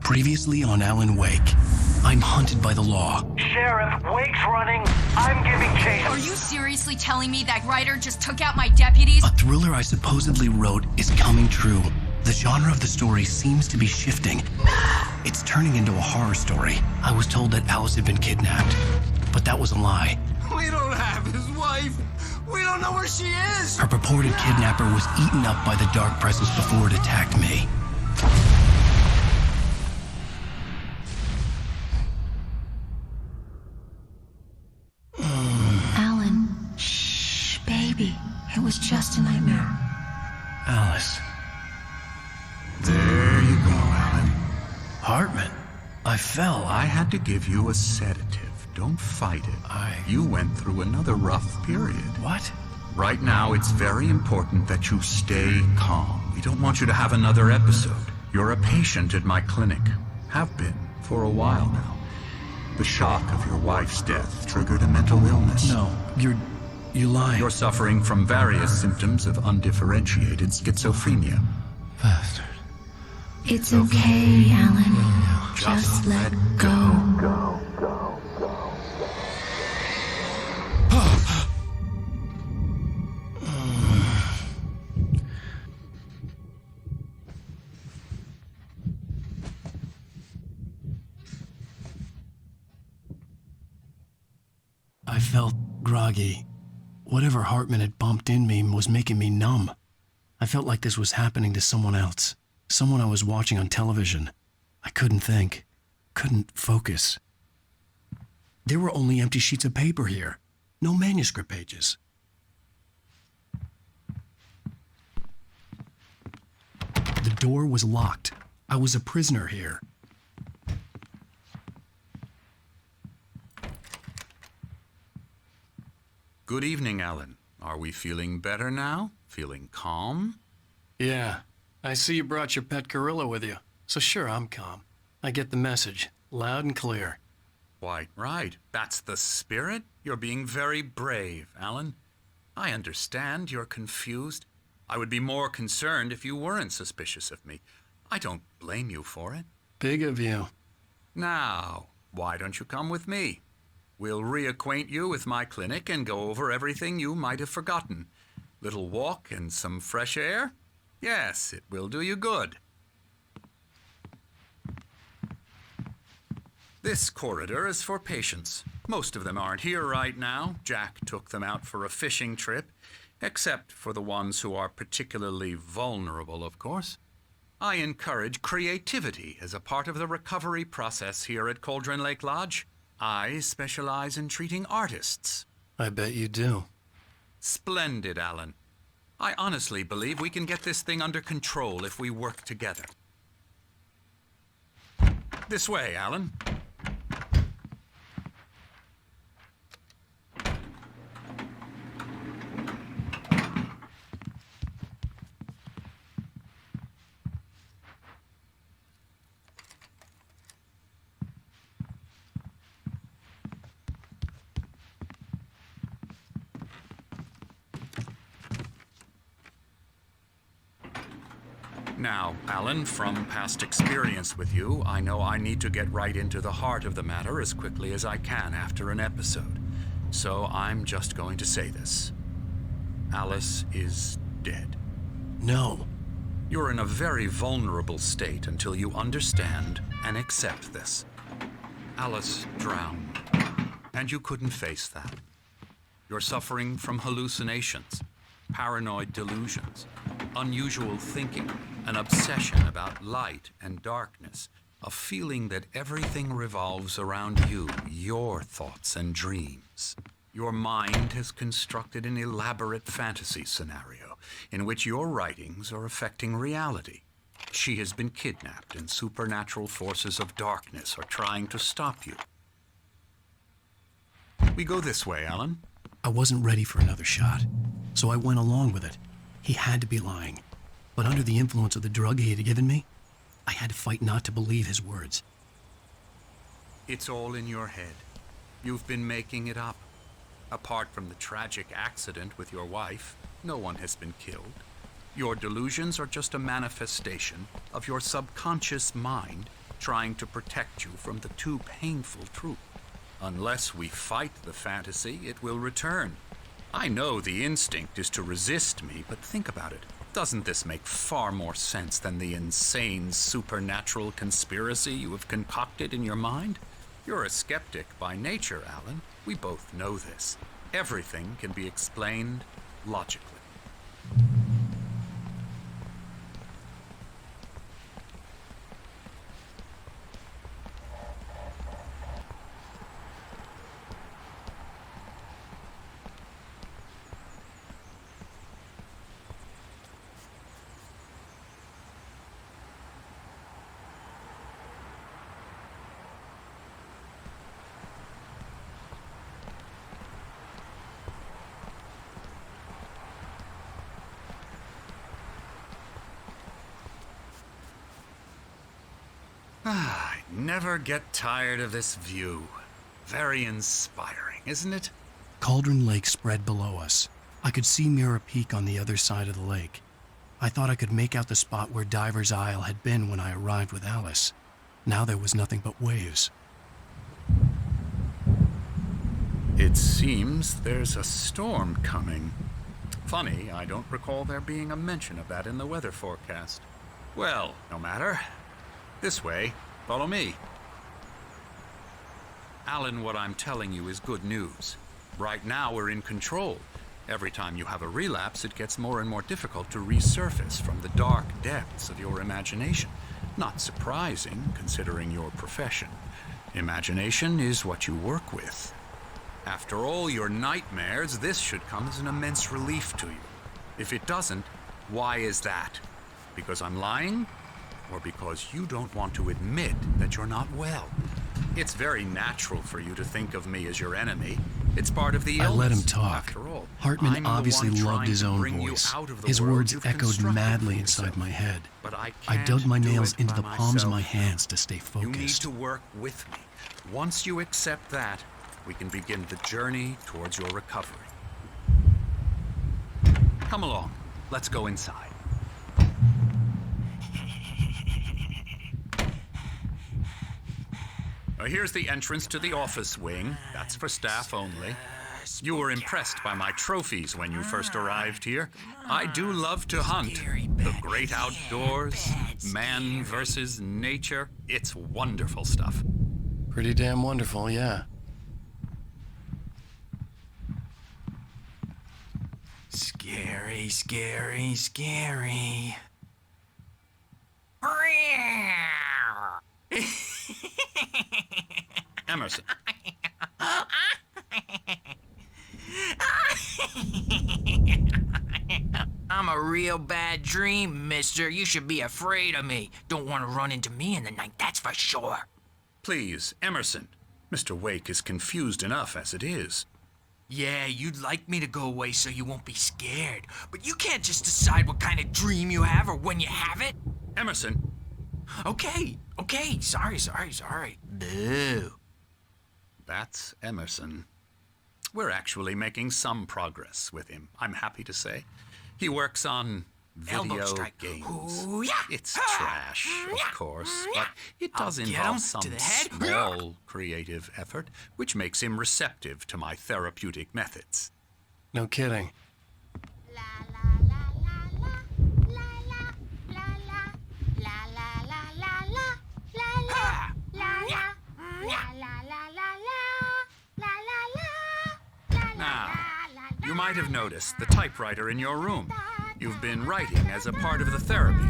Previously on Alan Wake, I'm hunted by the law. Sheriff, Wake's running. I'm giving chase. Are you seriously telling me that writer just took out my deputies? A thriller I supposedly wrote is coming true. The genre of the story seems to be shifting. It's turning into a horror story. I was told that Alice had been kidnapped, but that was a lie. We don't have his wife. We don't know where she is. Her purported kidnapper was eaten up by the dark presence before it attacked me. Alan, shh, baby. It was just a nightmare. Alice. There you go, Alan. Hartman. I fell. I had to give you a sedative. Don't fight it. You went through another rough period. What? Right now, it's very important that you stay calm. We don't want you to have another episode. You're a patient at my clinic. Have been for a while now. The shock of your wife's death triggered a mental illness. No, you're lying. You're suffering from various symptoms of undifferentiated schizophrenia. Bastard. It's okay, Alan. Just let go. I felt groggy. Whatever Hartman had bumped in me was making me numb. I felt like this was happening to someone else. Someone I was watching on television. I couldn't think. Couldn't focus. There were only empty sheets of paper here. No manuscript pages. The door was locked. I was a prisoner here. Good evening, Alan. Are we feeling better now? Feeling calm? Yeah. I see you brought your pet gorilla with you. So sure, I'm calm. I get the message. Loud and clear. Quite right. That's the spirit. You're being very brave, Alan. I understand you're confused. I would be more concerned if you weren't suspicious of me. I don't blame you for it. Big of you. Now, why don't you come with me? We'll reacquaint you with my clinic and go over everything you might have forgotten. Little walk and some fresh air? Yes, it will do you good. This corridor is for patients. Most of them aren't here right now. Jack took them out for a fishing trip, except for the ones who are particularly vulnerable, of course. I encourage creativity as a part of the recovery process here at Cauldron Lake Lodge. I specialize in treating artists. I bet you do. Splendid, Alan. I honestly believe we can get this thing under control if we work together. This way, Alan. Now, Alan, from past experience with you, I know I need to get right into the heart of the matter as quickly as I can after an episode. So I'm just going to say this. Alice is dead. No. You're in a very vulnerable state until you understand and accept this. Alice drowned, and you couldn't face that. You're suffering from hallucinations, paranoid delusions, unusual thinking, an obsession about light and darkness, a feeling that everything revolves around you, your thoughts and dreams. Your mind has constructed an elaborate fantasy scenario in which your writings are affecting reality. She has been kidnapped and supernatural forces of darkness are trying to stop you. We go this way, Alan. I wasn't ready for another shot, so I went along with it. He had to be lying. But under the influence of the drug he had given me, I had to fight not to believe his words. It's all in your head. You've been making it up. Apart from the tragic accident with your wife, no one has been killed. Your delusions are just a manifestation of your subconscious mind trying to protect you from the too painful truth. Unless we fight the fantasy, it will return. I know the instinct is to resist me, but think about it. Doesn't this make far more sense than the insane supernatural conspiracy you have concocted in your mind? You're a skeptic by nature, Alan. We both know this. Everything can be explained logically. I never get tired of this view. Very inspiring, isn't it? Cauldron Lake spread below us. I could see Mirror Peak on the other side of the lake. I thought I could make out the spot where Diver's Isle had been when I arrived with Alice. Now there was nothing but waves. It seems there's a storm coming. Funny, I don't recall there being a mention of that in the weather forecast. Well, no matter. This way. Follow me. Alan, what I'm telling you is good news. Right now we're in control. Every time you have a relapse, it gets more and more difficult to resurface from the dark depths of your imagination. Not surprising, considering your profession. Imagination is what you work with. After all your nightmares, this should come as an immense relief to you. If it doesn't, why is that? Because I'm lying? Or because you don't want to admit that you're not well? It's very natural for you to think of me as your enemy. It's part of the illness. I let him talk. After all, Hartman I'm the obviously one loved trying his to own bring you voice. out of the His world words you've echoed constructed madly for inside yourself. my head. But I dug my can't do nails it into by the palms of myself. my hands to stay You need focused. to work with me. Once you accept that, we can begin the journey towards your recovery. Come along. Let's go inside. Here's the entrance to the office wing. That's for staff only. You were impressed by my trophies when you first arrived here. I do love to hunt. The great outdoors, man versus nature. It's wonderful stuff. Pretty damn wonderful, yeah. Scary, scary, scary. Emerson. I'm a real bad dream, mister. You should be afraid of me. Don't want to run into me in the night, that's for sure. Please, Emerson. Mr. Wake is confused enough as it is. Yeah, you'd like me to go away so you won't be scared. But you can't just decide what kind of dream you have or when you have it. Emerson. Okay. Sorry. Boo. That's Emerson. We're actually making some progress with him, I'm happy to say. He works on Elbow video strike. games. Ooh, yeah. It's trash, of course, but it does I'll get involve him some to the head. small creative effort, which makes him receptive to my therapeutic methods. No kidding. Now, you might have noticed the typewriter in your room. You've been writing as a part of the therapy.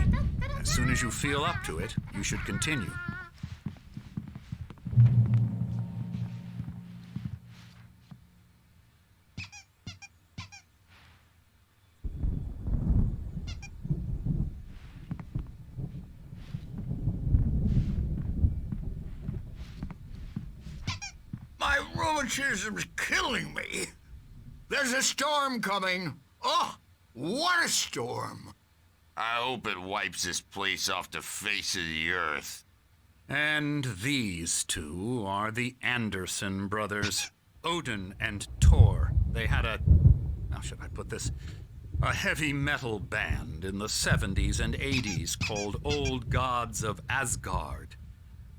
As soon as you feel up to it, you should continue. My rheumatism's killing me. There's a storm coming. Oh, what a storm. I hope it wipes this place off the face of the earth. And these two are the Anderson brothers, Odin and Tor. They had how should I put this? A heavy metal band in the 70s and 80s called Old Gods of Asgard.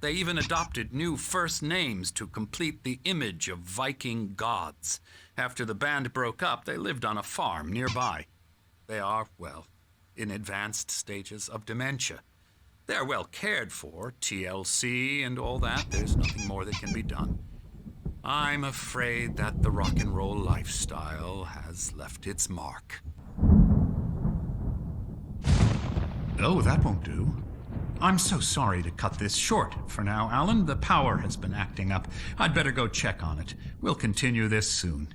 They even adopted new first names to complete the image of Viking gods. After the band broke up, they lived on a farm nearby. They are, well, in advanced stages of dementia. They're well cared for, TLC and all that. There's nothing more that can be done. I'm afraid that the rock and roll lifestyle has left its mark. Oh, that won't do. I'm so sorry to cut this short for now, Alan. The power has been acting up. I'd better go check on it. We'll continue this soon.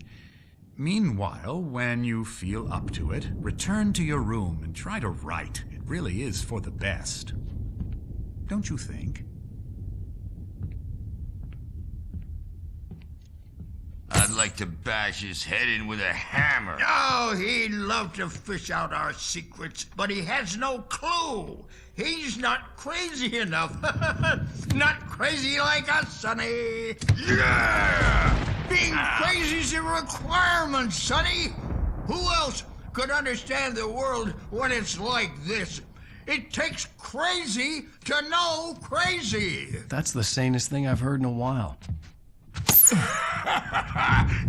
Meanwhile, when you feel up to it, return to your room and try to write. It really is for the best. Don't you think? I'd like to bash his head in with a hammer. Oh, he'd love to fish out our secrets, but he has no clue. He's not crazy enough. Not crazy like us, Sonny. Yeah! Being crazy's a requirement, Sonny. Who else could understand the world when it's like this? It takes crazy to know crazy. That's the sanest thing I've heard in a while.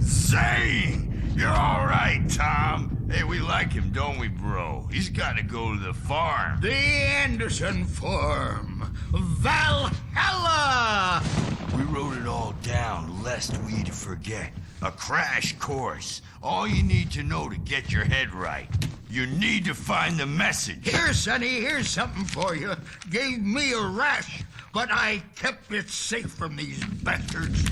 Zane! You're all right, Tom. Hey, we like him, don't we, bro? He's got to go to the farm. The Anderson Farm. Valhalla! We wrote it all down lest we forget. A crash course. All you need to know to get your head right. You need to find the message. Here, Sonny, here's something for you. Gave me a rash, but I kept it safe from these bastards.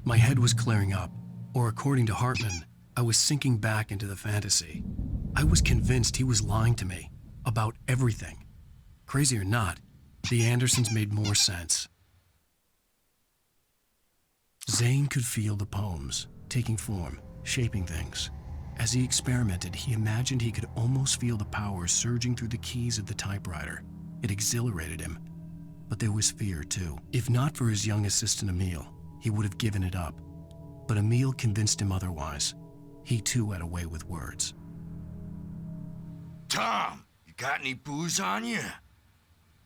My head was clearing up, or according to Hartman, I was sinking back into the fantasy. I was convinced he was lying to me about everything. Crazy or not, the Andersons made more sense. Zane could feel the poems, taking form, shaping things. As he experimented, he imagined he could almost feel the power surging through the keys of the typewriter. It exhilarated him. But there was fear, too. If not for his young assistant Emil, he would have given it up. But Emil convinced him otherwise. He too had a way with words. Tom, you got any booze on you?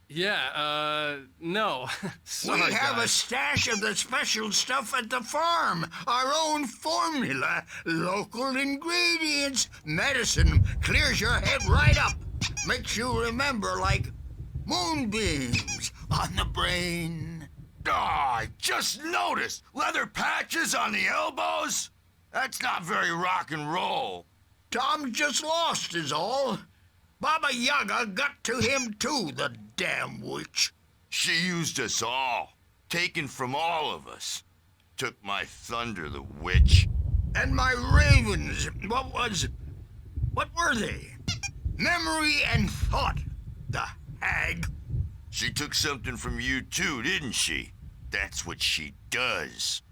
Yeah, no. Sorry, we have guys. a stash of the special stuff at the farm. Our own formula. Local ingredients. Medicine clears your head right up. Makes you remember like moonbeams on the brain. Oh, I just noticed. Leather patches on the elbows? That's not very rock and roll. Tom just lost is all. Baba Yaga got to him too, the damn witch. She used us all. Taken from all of us. Took my thunder, the witch. And my ravens, what were they? Memory and thought, the hag. She took something from you too, didn't she? That's what she does.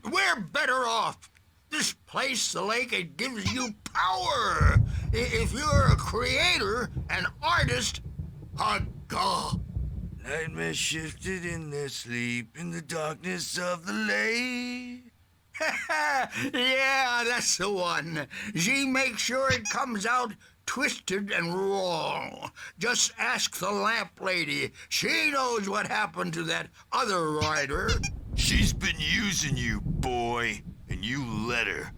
We're better off. This place, the lake, it gives you power. If you're a creator, an artist, a god. Nightmares shifted in their sleep in the darkness of the lake. Yeah, that's the one. She makes sure it comes out twisted and wrong. Just ask the lamp lady. She knows what happened to that other rider. She's been using you, boy, and you let her.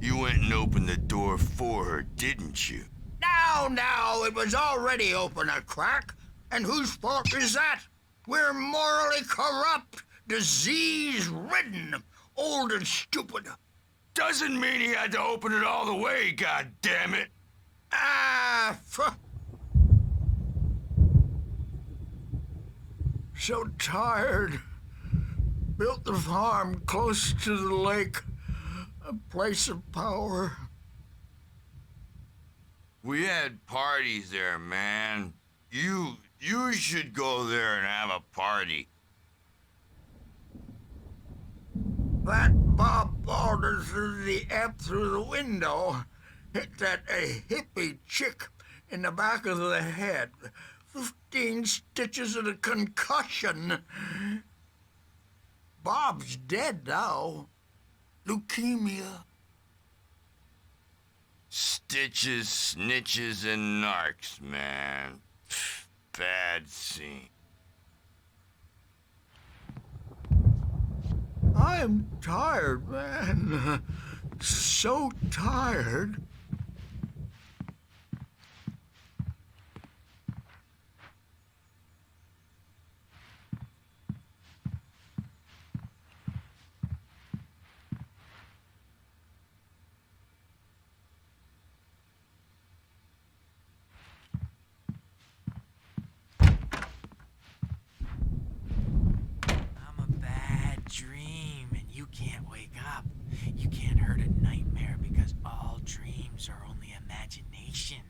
You went and opened the door for her, didn't you? Now, it was already open a crack. And whose fault is that? We're morally corrupt, disease-ridden, old and stupid. Doesn't mean he had to open it all the way, goddammit. So tired. Built the farm close to the lake, a place of power. We had parties there, man. You should go there and have a party. That Bob Balder threw the amp through the window. Hit that hippie chick in the back of the head. 15 stitches and a concussion. Bob's dead now. Leukemia. Stitches, snitches, and narcs, man. bad scene. I am tired, man. So tired. I'm a bad dream, and you can't wake up. You can't hurt a nightmare because all dreams are only imagination.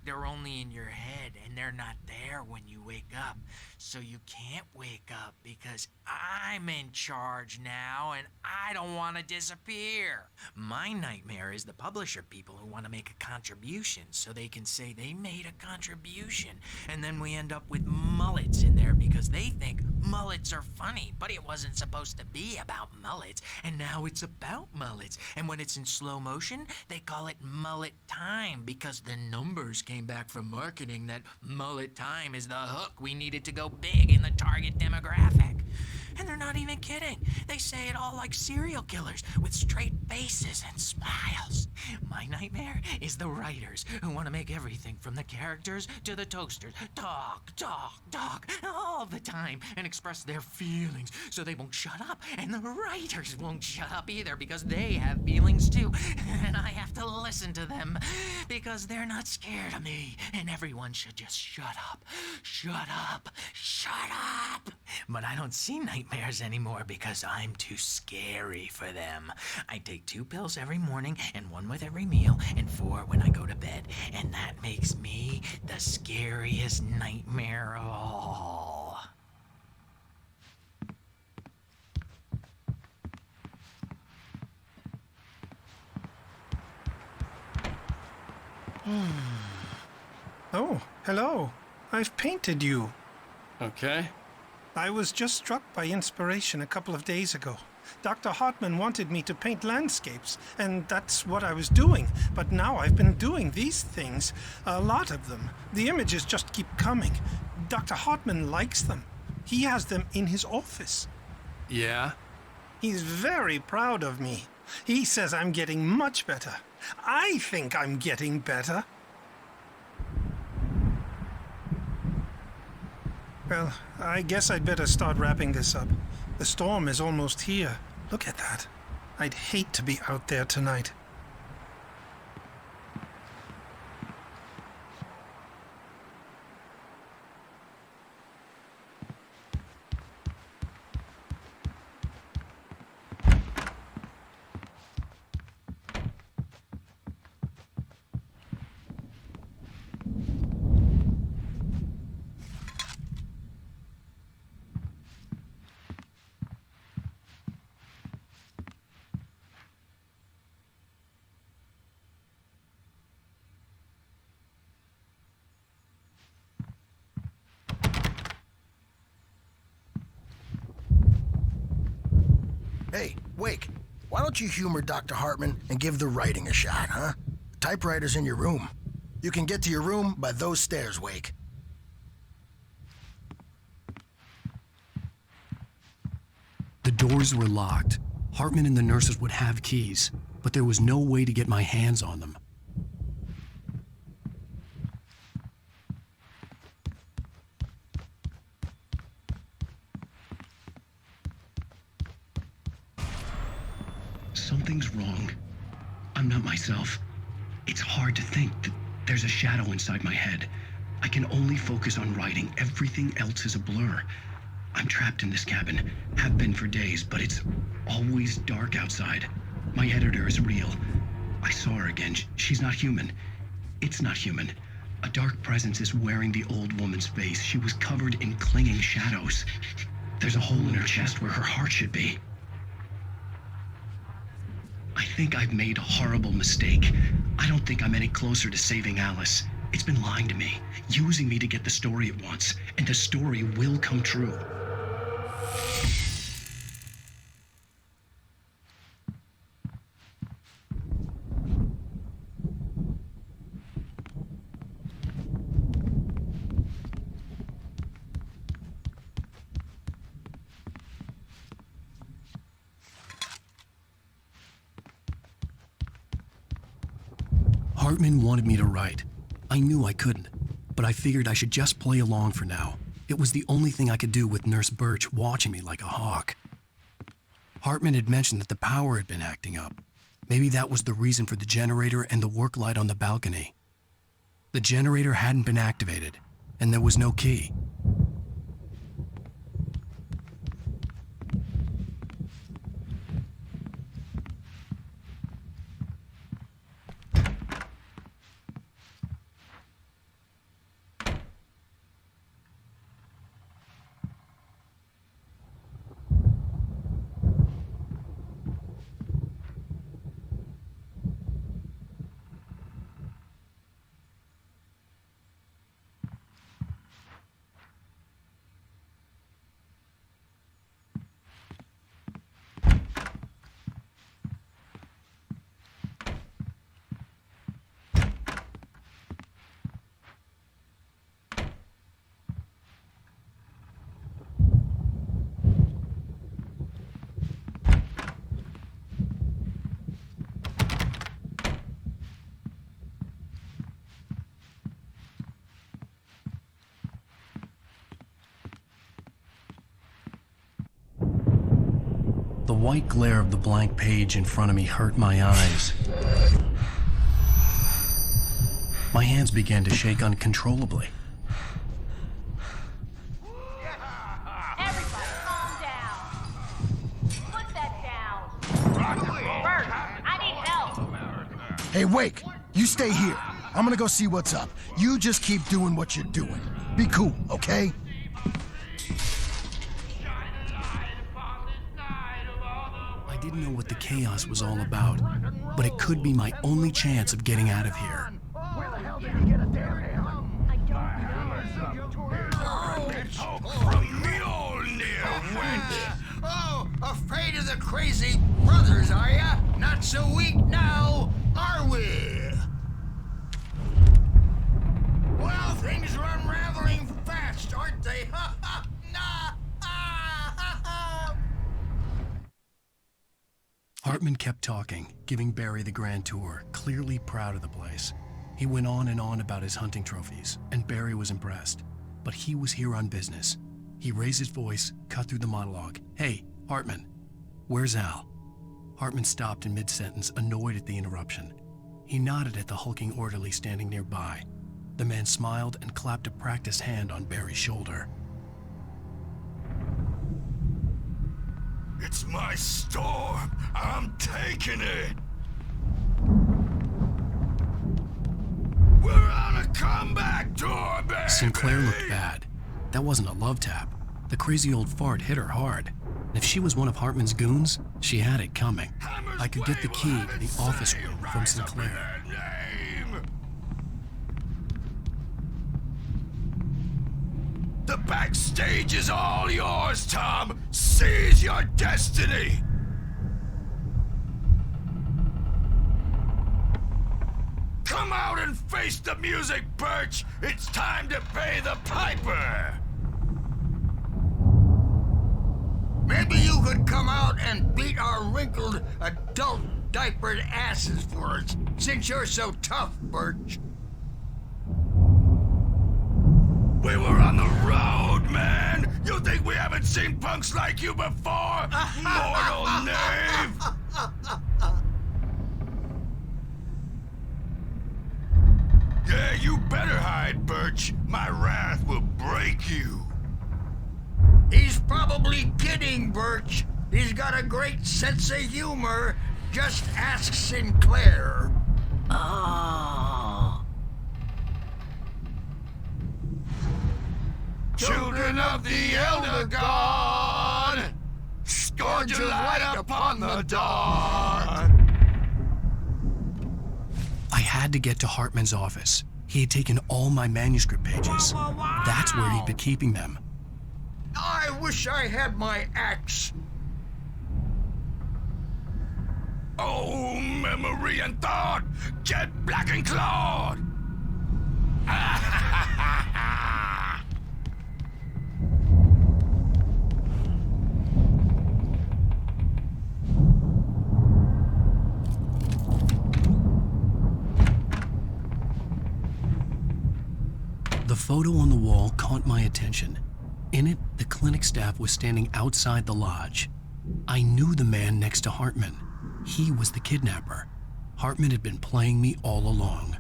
They're only in your head, and they're not there when you wake up. So you can't wake up because I'm in charge now, and I don't want to disappear. My nightmare is the publisher people who want to make a contribution so they can say they made a contribution, and then we end up with mullets in there because they think mullets are funny, but it wasn't supposed to be about mullets, and now it's about mullets. And when it's in slow motion, they call it mullet time because the numbers came back from marketing that mullet time is the hook we needed to go big in the target demographic. And they're not even kidding. They say it all like serial killers with straight faces and smiles. My nightmare is the writers who want to make everything from the characters to the toasters talk all the time and express their feelings so they won't shut up. And the writers won't shut up either because they have feelings too. And I have to listen to them because they're not scared of me. And everyone should just shut up. Shut up. Shut up. But I don't see nightmares anymore because I'm too scary for them. I take 2 pills every morning and 1 with every meal and 4 when I go to bed. And that makes me the scariest nightmare of all. Oh, hello. I've painted you. Okay. I was just struck by inspiration a couple of days ago. Dr. Hartman wanted me to paint landscapes, and that's what I was doing. But now I've been doing these things, a lot of them. The images just keep coming. Dr. Hartman likes them. He has them in his office. Yeah? He's very proud of me. He says I'm getting much better. I think I'm getting better. Well, I guess I'd better start wrapping this up. The storm is almost here. Look at that. I'd hate to be out there tonight. Hey, Wake, why don't you humor Dr. Hartman and give the writing a shot, huh? The typewriter's in your room. You can get to your room by those stairs, Wake. The doors were locked. Hartman and the nurses would have keys, but there was no way to get my hands on them. Something's wrong. I'm not myself. It's hard to think that there's a shadow inside my head. I can only focus on writing. Everything else is a blur. I'm trapped in this cabin. Have been for days, but it's always dark outside. My editor is real. I saw her again. She's not human. It's not human. A dark presence is wearing the old woman's face. She was covered in clinging shadows. There's a hole in her chest where her heart should be. I think I've made a horrible mistake. I don't think I'm any closer to saving Alice. It's been lying to me, using me to get the story it wants, and the story will come true. Hartman wanted me to write. I knew I couldn't, but I figured I should just play along for now. It was the only thing I could do with Nurse Birch watching me like a hawk. Hartman had mentioned that the power had been acting up. Maybe that was the reason for the generator and the work light on the balcony. The generator hadn't been activated, and there was no key. The white glare of the blank page in front of me hurt my eyes. My hands began to shake uncontrollably. Everybody, calm down. Put that down. Bert, I need help. Hey, Wake, you stay here. I'm gonna go see what's up. You just keep doing what you're doing. Be cool, okay? I didn't know what the chaos was all about, but it could be my only chance of getting out of here. Where the hell did you get a damn hammer? I don't know. Oh, afraid of the crazy brothers, are ya? Not so weak now, are we? Well, things are unraveling fast, aren't they? Ha ha! Nah! Ah, ha, ha. Hartman kept talking, giving Barry the grand tour, clearly proud of the place. He went on and on about his hunting trophies, and Barry was impressed. But he was here on business. He raised his voice, cut through the monologue. Hey, Hartman, where's Al? Hartman stopped in mid-sentence, annoyed at the interruption. He nodded at the hulking orderly standing nearby. The man smiled and clapped a practiced hand on Barry's shoulder. It's my storm. I'm taking it. We're on a comeback tour, baby. Sinclair looked bad. That wasn't a love tap. The crazy old fart hit her hard. And if she was one of Hartman's goons, she had it coming. I could get the key to the office room from Sinclair. The backstage is all yours, Tom. Seize your destiny. Come out and face the music, Birch. It's time to pay the piper. Maybe you could come out and beat our wrinkled, adult diapered asses for us, since you're so tough, Birch. We were on the road, man! You think we haven't seen punks like you before? Mortal knave! Yeah, you better hide, Birch. My wrath will break you. He's probably kidding, Birch. He's got a great sense of humor. Just ask Sinclair. Oh. Children of the Elder God, scourge your light upon the dawn. I had to get to Hartman's office. He had taken all my manuscript pages. That's where he'd been keeping them. I wish I had my axe. Oh, memory and thought, jet black and clawed. photo on the wall caught my attention. In it, the clinic staff was standing outside the lodge. I knew the man next to Hartman. He was the kidnapper. Hartman had been playing me all along.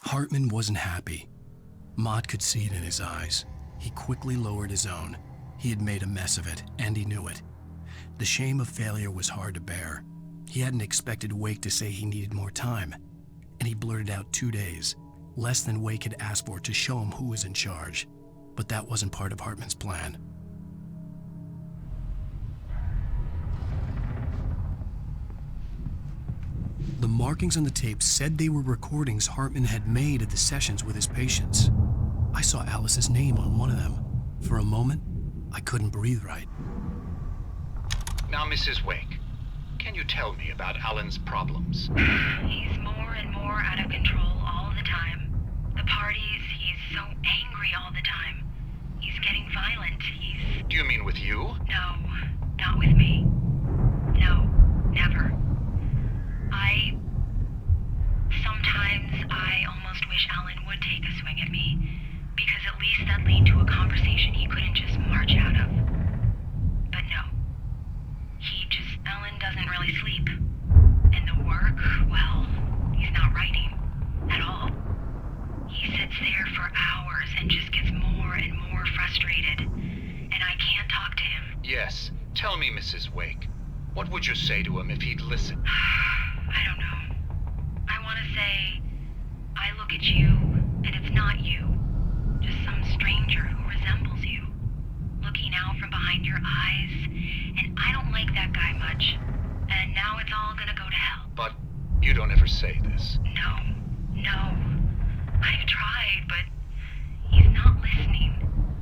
Hartman wasn't happy. Mott could see it in his eyes. He quickly lowered his own. He had made a mess of it, and he knew it. The shame of failure was hard to bear. He hadn't expected Wake to say he needed more time, and he blurted out 2 days, less than Wake had asked for to show him who was in charge. But that wasn't part of Hartman's plan. The markings on the tape said they were recordings Hartman had made at the sessions with his patients. I saw Alice's name on one of them. For a moment, I couldn't breathe right. Now, Mrs. Wake, can you tell me about Alan's problems? He's more and more out of control all the time. The parties, he's so angry all the time. He's getting violent. Do you mean with you? No, not with me. No, never. Sometimes I almost wish Alan would take a swing at me, because at least that'd lead to a conversation he couldn't just march out of. But no. Alan doesn't really sleep. And the work, well, he's not writing at all. He sits there for hours and just gets more and more frustrated. And I can't talk to him. Yes. Tell me, Mrs. Wake, what would you say to him if he'd listen? I don't know. I want to say, I look at you, and it's not you. Just some stranger who resembles you. Looking out from behind your eyes, and I don't like that guy much. And now it's all gonna go to hell. But you don't ever say this. No. I've tried, but he's not listening.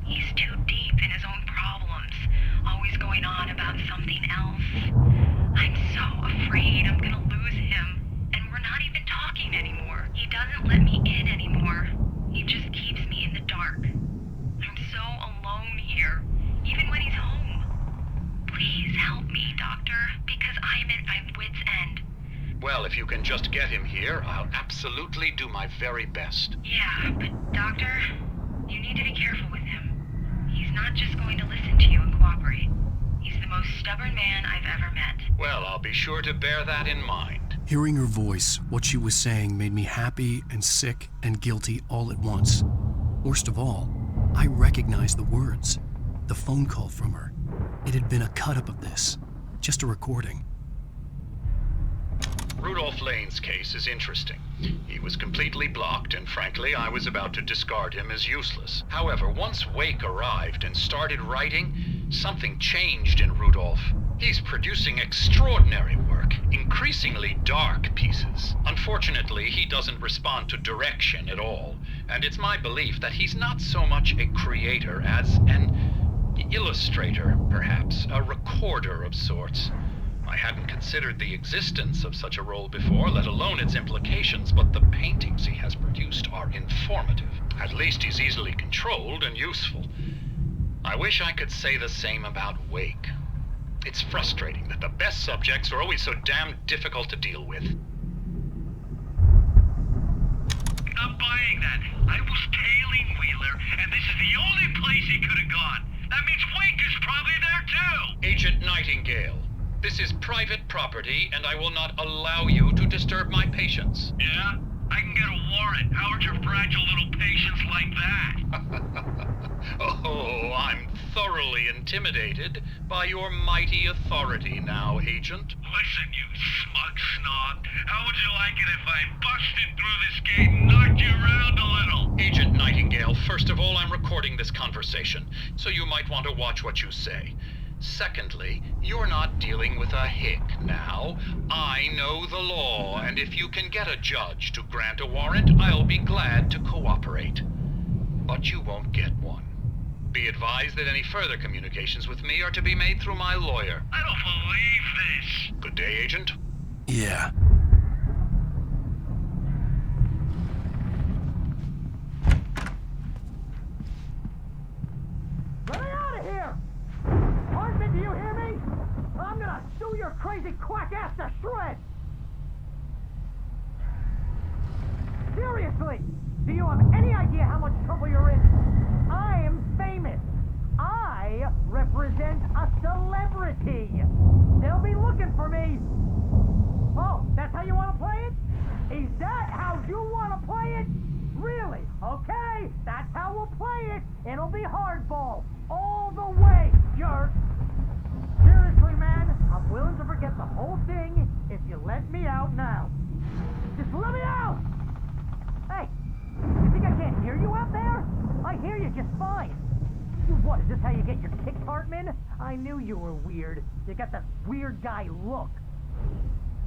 He's too deep in his own problems, always going on about something else. I'm so afraid I'm gonna lose him. We're not even talking anymore. He doesn't let me in anymore. He just keeps me in the dark. I'm so alone here, even when he's home. Please help me, Doctor, because I'm at my wit's end. Well, if you can just get him here, I'll absolutely do my very best. Yeah, but Doctor, you need to be careful with him. He's not just going to listen to you and cooperate. He's the most stubborn man I've ever met. Well, I'll be sure to bear that in mind. Hearing her voice, what she was saying made me happy and sick and guilty all at once. Worst of all, I recognized the words. The phone call from her. It had been a cut-up of this. Just a recording. Rudolph Lane's case is interesting. He was completely blocked, and frankly, I was about to discard him as useless. However, once Wake arrived and started writing, something changed in Rudolph. He's producing extraordinary work, increasingly dark pieces. Unfortunately, he doesn't respond to direction at all, and it's my belief that he's not so much a creator as an illustrator, perhaps, a recorder of sorts. I hadn't considered the existence of such a role before, let alone its implications, but the paintings he has produced are informative. At least he's easily controlled and useful. I wish I could say the same about Wake. It's frustrating that the best subjects are always so damn difficult to deal with. Not buying that. I was tailing Wheeler, and this is the only place he could have gone. That means Wake is probably there too! Agent Nightingale, this is private property, and I will not allow you to disturb my patients. Yeah? I can get a warrant. How would your fragile little patients like that? Oh, I'm thoroughly intimidated by your mighty authority now, Agent. Listen, you smug snob. How would you like it if I busted through this gate and knocked you around a little? Agent Nightingale, first of all, I'm recording this conversation, so you might want to watch what you say. Secondly, you're not dealing with a hick now. I know the law, and if you can get a judge to grant a warrant, I'll be glad to cooperate. But you won't get one. Be advised that any further communications with me are to be made through my lawyer. I don't believe this. Good day, Agent. Yeah. Let me out of here! Hartman, do you hear me? I'm gonna sue your crazy quack ass to shreds! Seriously! Do you have any idea how much trouble you're in? I'm famous. I represent a celebrity. They'll be looking for me. Oh, that's how you want to play it? Is that how you want to play it? Really? Okay, that's how we'll play it. It'll be hardball. All the way, jerk. Seriously, man, I'm willing to forget the whole thing if you let me out now. Just let me out! Hey, you think I can't hear you out there? I hear you just fine. What, is this how you get your kicks, Hartman? I knew you were weird. You got that weird guy look.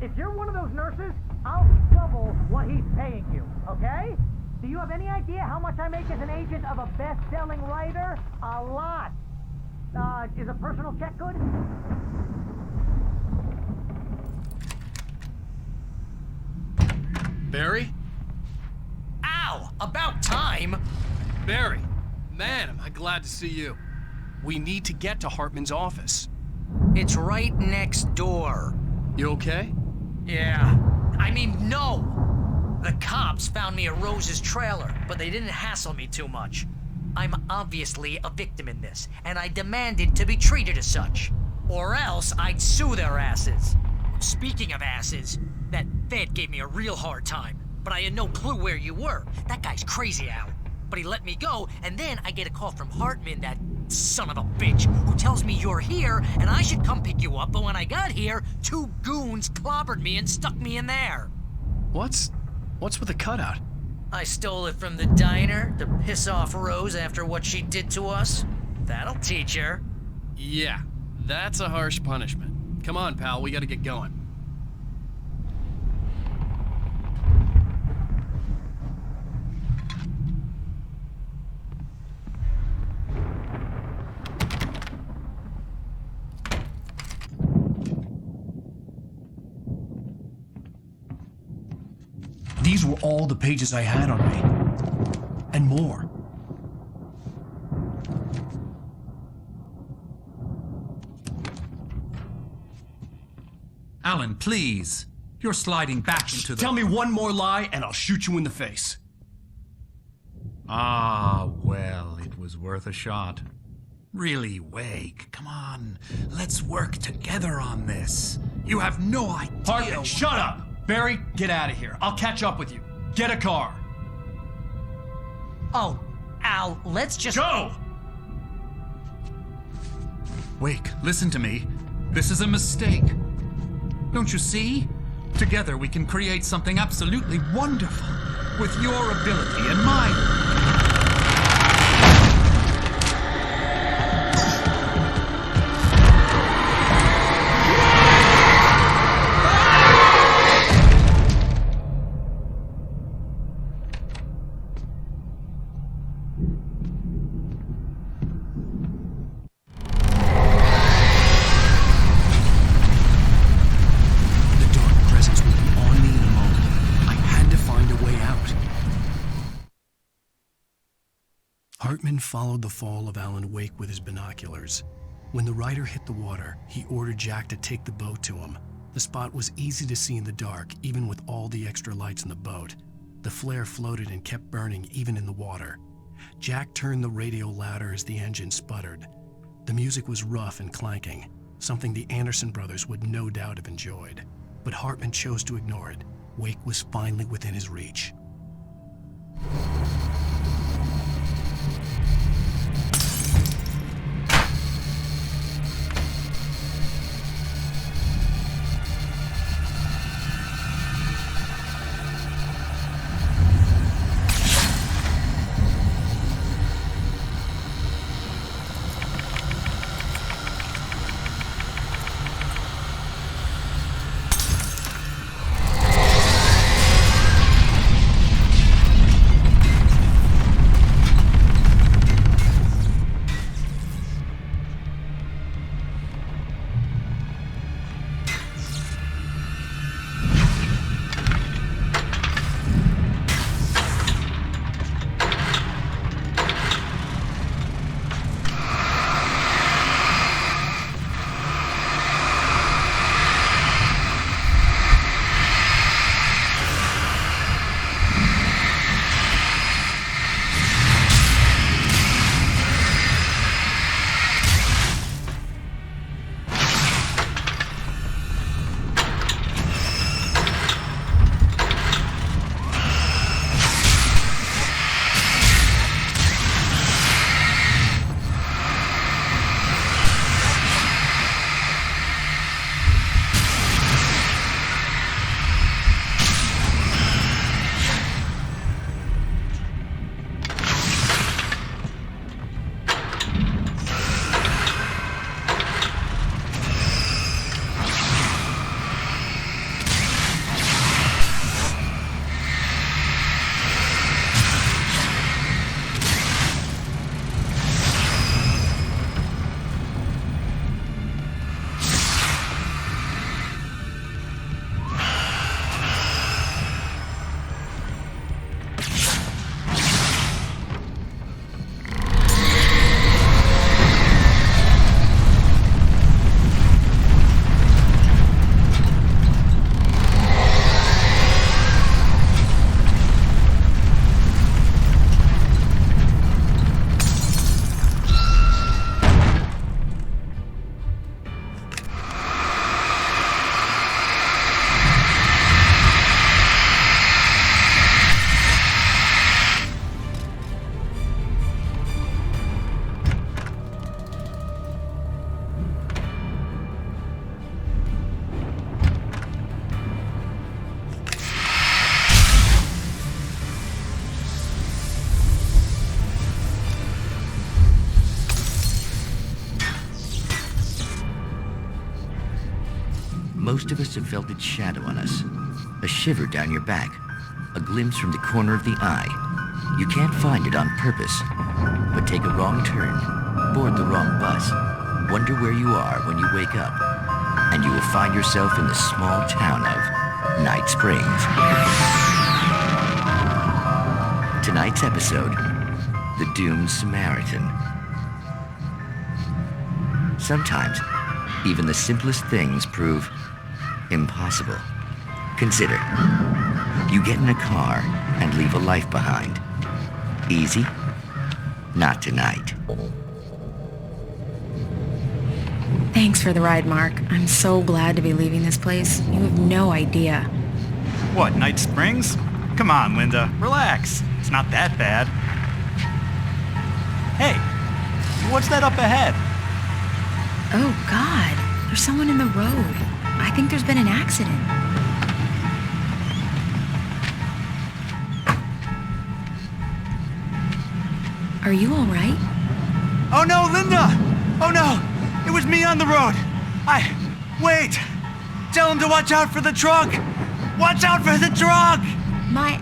If you're one of those nurses, I'll double what he's paying you, okay? Do you have any idea how much I make as an agent of a best-selling writer? A lot. Is a personal check good? Barry? Ow! About time! Barry, man, am I glad to see you. We need to get to Hartman's office. It's right next door. You okay? Yeah. I mean, no! The cops found me at Rose's trailer, but they didn't hassle me too much. I'm obviously a victim in this, and I demanded to be treated as such. Or else I'd sue their asses. Speaking of asses, that Fed gave me a real hard time, but I had no clue where you were. That guy's crazy, Al. But he let me go, and then I get a call from Hartman, that son of a bitch, who tells me you're here and I should come pick you up, but when I got here, 2 goons clobbered me and stuck me in there. What's with the cutout? I stole it from the diner to piss off Rose after what she did to us. That'll teach her. Yeah, that's a harsh punishment. Come on, pal, we gotta get going. These were all the pages I had on me. And more. Alan, please. You're sliding back into the... Tell me one more lie and I'll shoot you in the face. Ah, well, it was worth a shot. Really, Wake, come on. Let's work together on this. You have no idea... Hartman, shut up! Barry, get out of here. I'll catch up with you. Get a car. Oh, Al, let's just... Go! Wake, listen to me. This is a mistake. Don't you see? Together we can create something absolutely wonderful. With your ability and mine. Hartman followed the fall of Alan Wake with his binoculars. When the rider hit the water, he ordered Jack to take the boat to him. The spot was easy to see in the dark, even with all the extra lights in the boat. The flare floated and kept burning even in the water. Jack turned the radio louder as the engine sputtered. The music was rough and clanking, something the Anderson brothers would no doubt have enjoyed. But Hartman chose to ignore it. Wake was finally within his reach. Most of us have felt its shadow on us. A shiver down your back. A glimpse from the corner of the eye. You can't find it on purpose. But take a wrong turn, board the wrong bus, wonder where you are when you wake up, and you will find yourself in the small town of Night Springs. Tonight's episode, The Doomed Samaritan. Sometimes, even the simplest things prove impossible. Consider, you get in a car and leave a life behind. Easy? Not tonight. Thanks for the ride, Mark. I'm so glad to be leaving this place. You have no idea. What, Night Springs? Come on, Linda. Relax. It's not that bad. Hey, what's that up ahead? Oh, God. There's someone in the road. I think there's been an accident. Are you all right? Oh no, Linda! Oh no! It was me on the road! Wait! Tell him to watch out for the truck! Watch out for the truck! My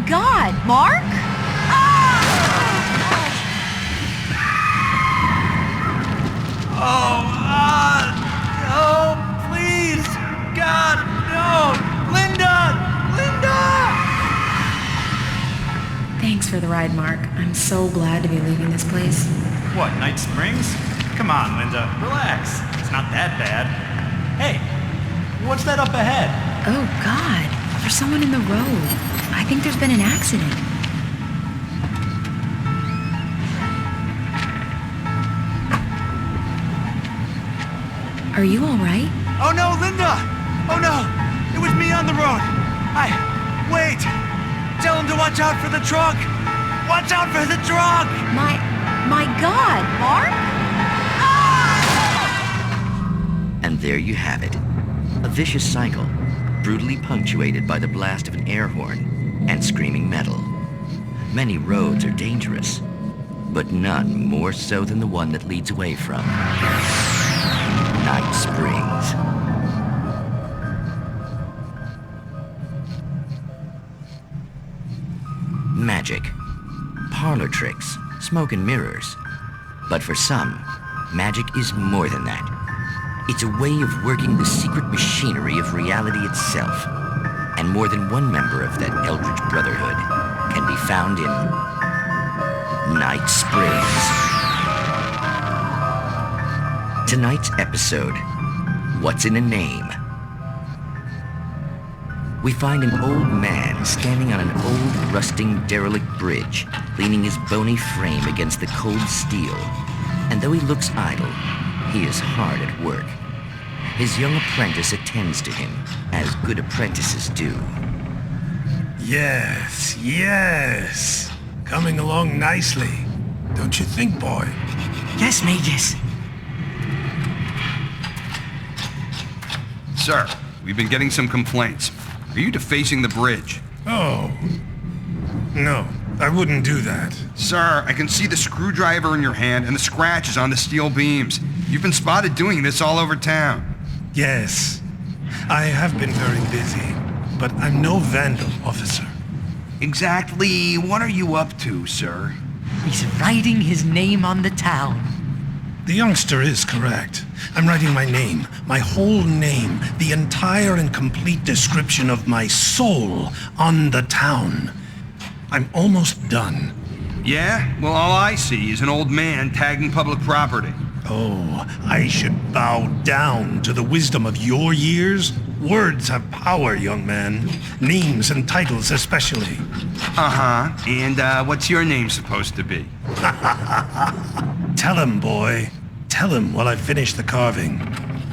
God, Mark? Oh, please! God, no! Linda! Thanks for the ride, Mark. I'm so glad to be leaving this place. What, Night Springs? Come on, Linda. Relax. It's not that bad. Hey, what's that up ahead? Oh, God. There's someone in the road. I think there's been an accident. Are you all right? Oh no, Linda! Oh no! It was me on the road! Wait! Tell him to watch out for the truck! Watch out for the truck! My God, Mark? And there you have it. A vicious cycle, brutally punctuated by the blast of an air horn and screaming metal. Many roads are dangerous, but none more so than the one that leads away from Night Springs. Magic, parlor tricks, smoke and mirrors. But for some, magic is more than that. It's a way of working the secret machinery of reality itself. And more than one member of that eldritch brotherhood can be found in Night Springs. Tonight's episode, What's in a Name? We find an old man standing on an old, rusting, derelict bridge, leaning his bony frame against the cold steel. And though he looks idle, he is hard at work. His young apprentice attends to him, as good apprentices do. Yes. Coming along nicely. Don't you think, boy? Yes, Magus. Sir, we've been getting some complaints. Are you defacing the bridge? Oh. No, I wouldn't do that. Sir, I can see the screwdriver in your hand and the scratches on the steel beams. You've been spotted doing this all over town. Yes, I have been very busy, but I'm no vandal, officer. Exactly what are you up to, sir? He's writing his name on the town. The youngster is correct. I'm writing my name, my whole name, the entire and complete description of my soul on the town. I'm almost done. Yeah? Well, all I see is an old man tagging public property. Oh, I should bow down to the wisdom of your years? Words have power, young man. Names and titles especially. Uh-huh. And what's your name supposed to be? Tell him, boy. Tell him while I finish the carving.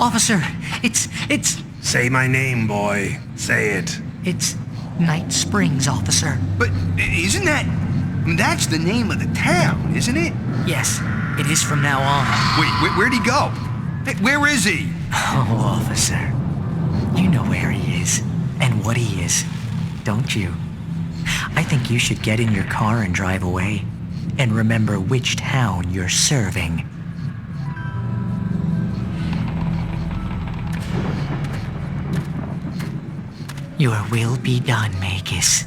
Officer, it's... Say my name, boy. Say it. It's Night Springs, officer. But isn't that... That's the name of the town, isn't it? Yes, it is from now on. Wait, where'd he go? Where is he? Oh, officer. You know where he is, and what he is, don't you? I think you should get in your car and drive away, and remember which town you're serving. Your will be done, Magus.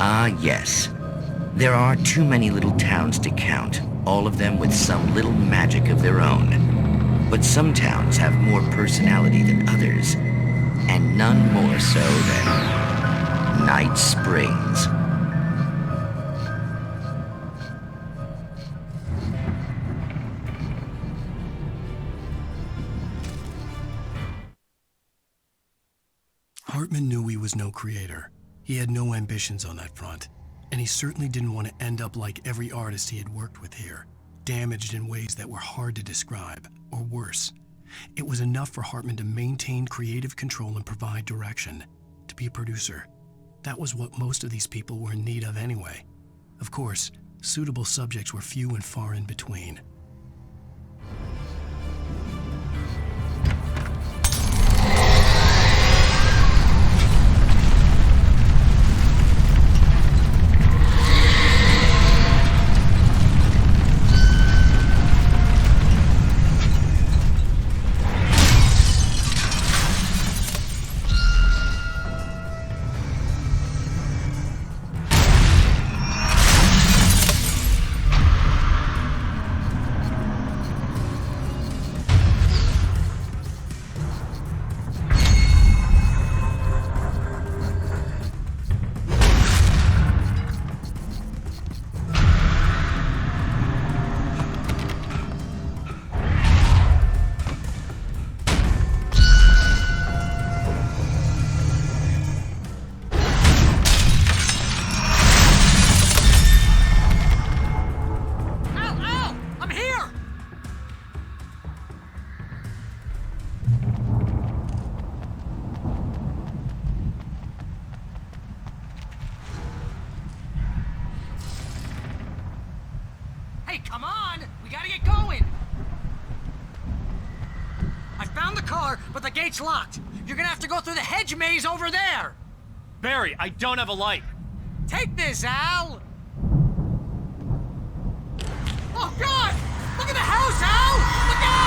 Ah, yes. There are too many little towns to count, all of them with some little magic of their own. But some towns have more personality than others, and none more so than Night Springs. Hartman knew he was no creator. He had no ambitions on that front, and he certainly didn't want to end up like every artist he had worked with here, damaged in ways that were hard to describe, or worse. It was enough for Hartman to maintain creative control and provide direction, to be a producer. That was what most of these people were in need of anyway. Of course, suitable subjects were few and far in between. Hey, come on! We gotta get going! I found the car, but the gate's locked. You're gonna have to go through the hedge maze over there! Barry, I don't have a light. Take this, Al! Oh, God! Look at the house, Al! Look out!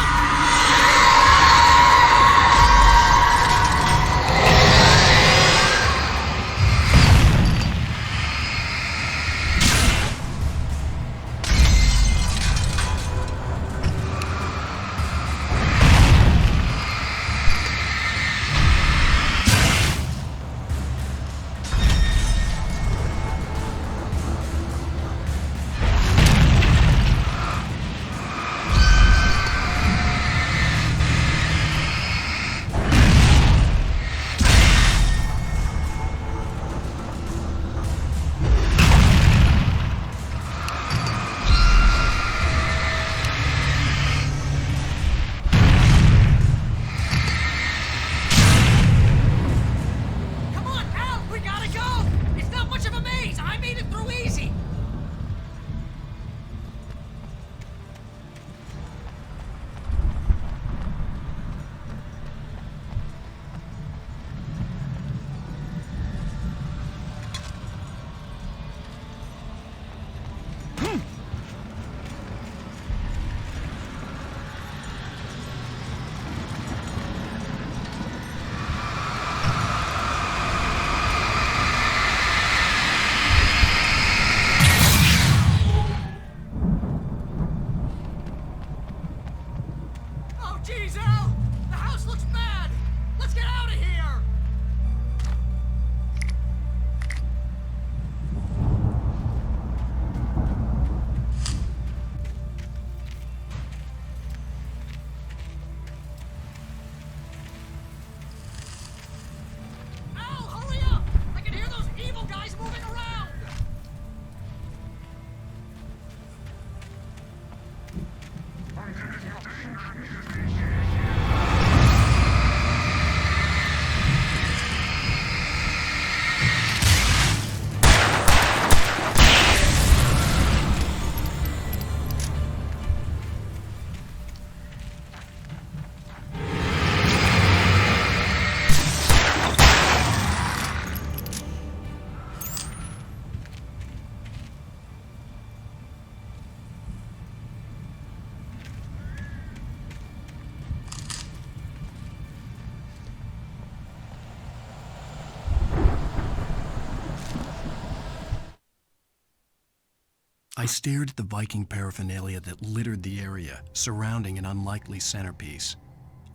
I stared at the Viking paraphernalia that littered the area, surrounding an unlikely centerpiece.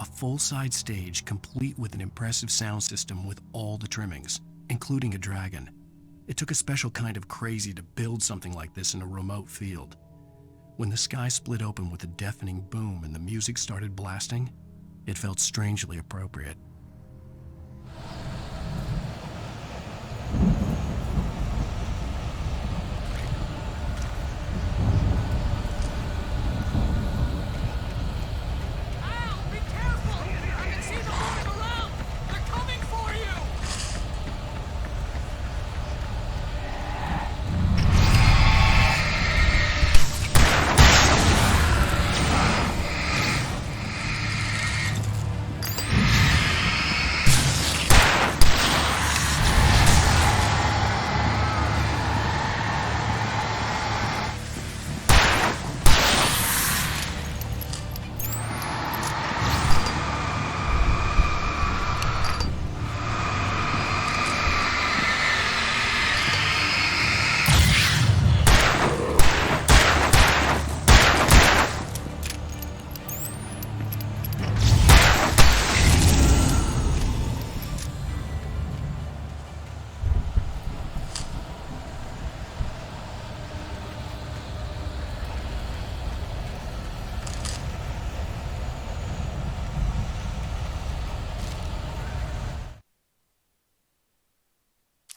A full-size stage complete with an impressive sound system with all the trimmings, including a dragon. It took a special kind of crazy to build something like this in a remote field. When the sky split open with a deafening boom and the music started blasting, it felt strangely appropriate.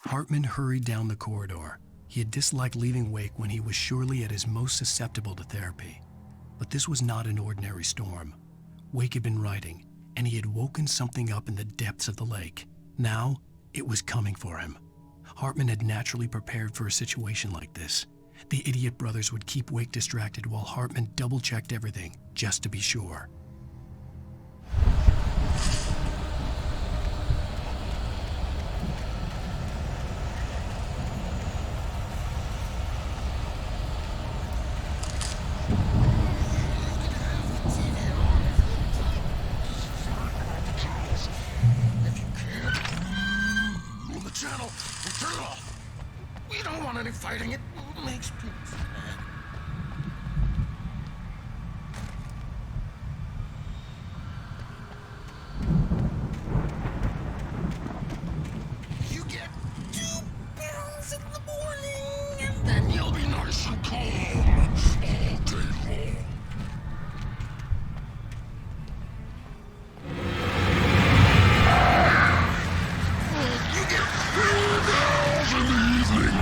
Hartman hurried down the corridor. He had disliked leaving Wake when he was surely at his most susceptible to therapy. But this was not an ordinary storm. Wake had been writing, and he had woken something up in the depths of the lake. Now, it was coming for him. Hartman had naturally prepared for a situation like this. The idiot brothers would keep Wake distracted while Hartman double-checked everything, just to be sure. Fighting it makes people mad. You get 2 pills in the morning, and then you'll be nice and calm all day long. You get 3 pills in the evening.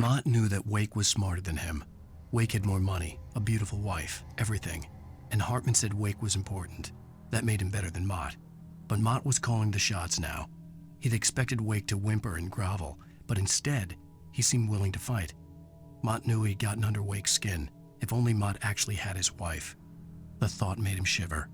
Mott knew that Wake was smarter than him. Wake had more money, a beautiful wife, everything. And Hartman said Wake was important. That made him better than Mott. But Mott was calling the shots now. He'd expected Wake to whimper and grovel, but instead, he seemed willing to fight. Mott knew he'd gotten under Wake's skin. If only Mott actually had his wife. The thought made him shiver.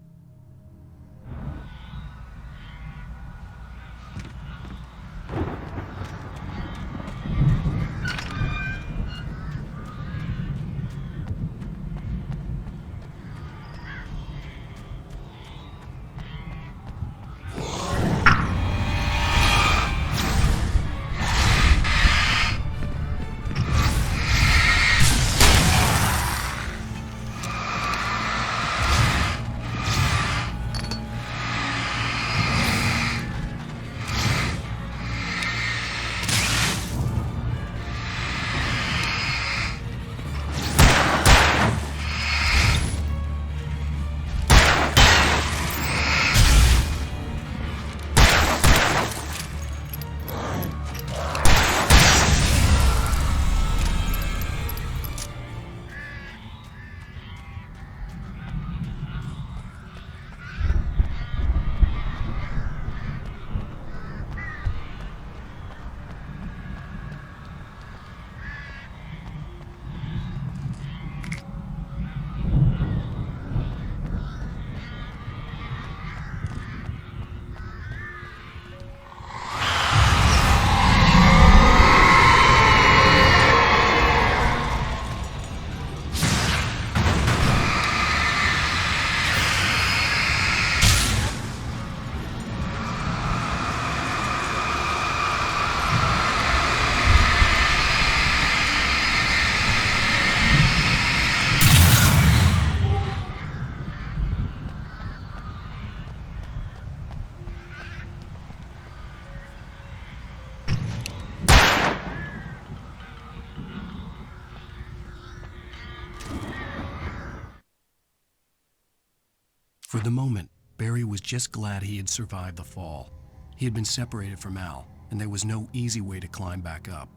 For the moment, Barry was just glad he had survived the fall. He had been separated from Al, and there was no easy way to climb back up.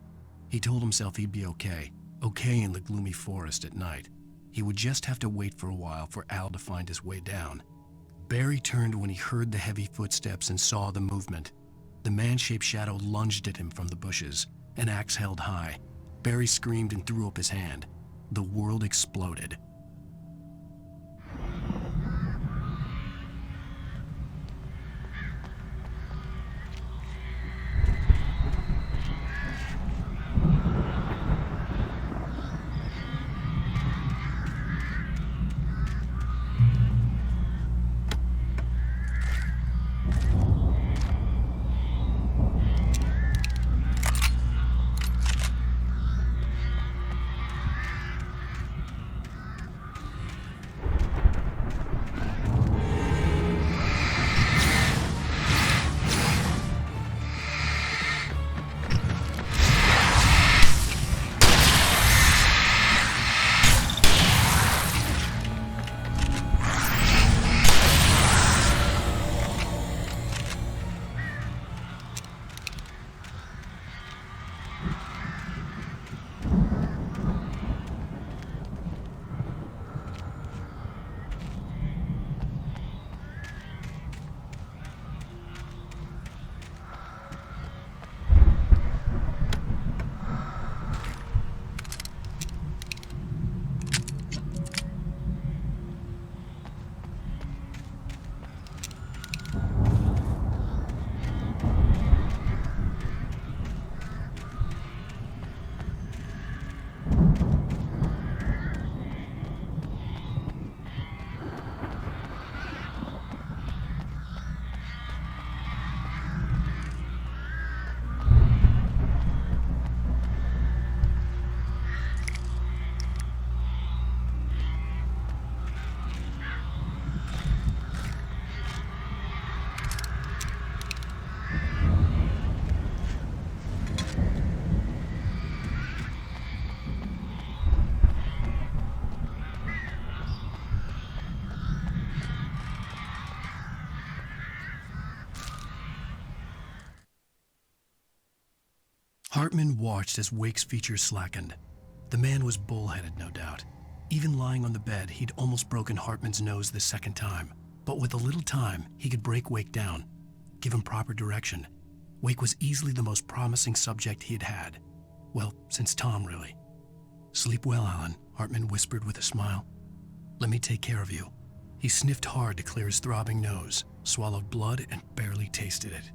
He told himself he'd be okay in the gloomy forest at night. He would just have to wait for a while for Al to find his way down. Barry turned when he heard the heavy footsteps and saw the movement. The man-shaped shadow lunged at him from the bushes, an axe held high. Barry screamed and threw up his hand. The world exploded. Hartman watched as Wake's features slackened. The man was bullheaded, no doubt. Even lying on the bed, he'd almost broken Hartman's nose the second time. But with a little time, he could break Wake down, give him proper direction. Wake was easily the most promising subject he had had. Well, since Tom, really. "Sleep well, Alan," Hartman whispered with a smile. "Let me take care of you." He sniffed hard to clear his throbbing nose, swallowed blood, and barely tasted it.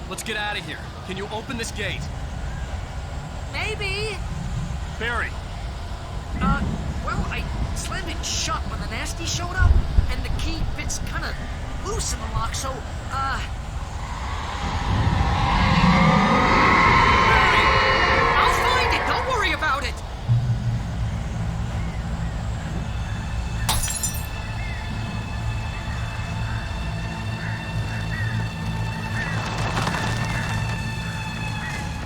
Let's get out of here. Can you open this gate? Maybe. Barry. Well, I slammed it shut when the nasty showed up, and the key fits kind of loose in the lock, so, Barry, I'll find it. Don't worry about it.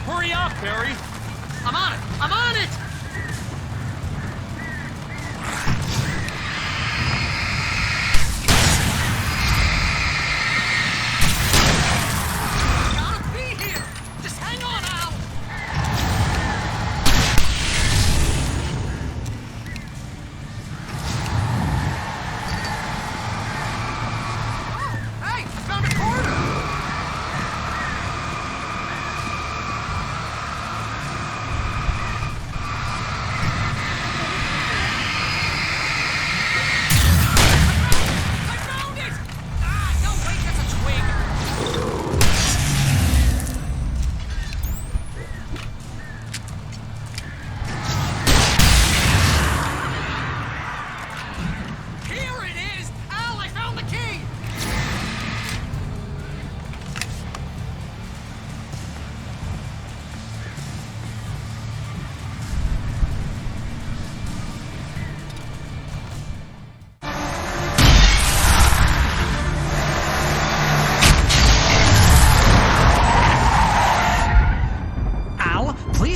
Hurry up, Barry! I'm on it! I'm on it! Gotta be here! Just hang on, Al! Oh, hey! Found a corner!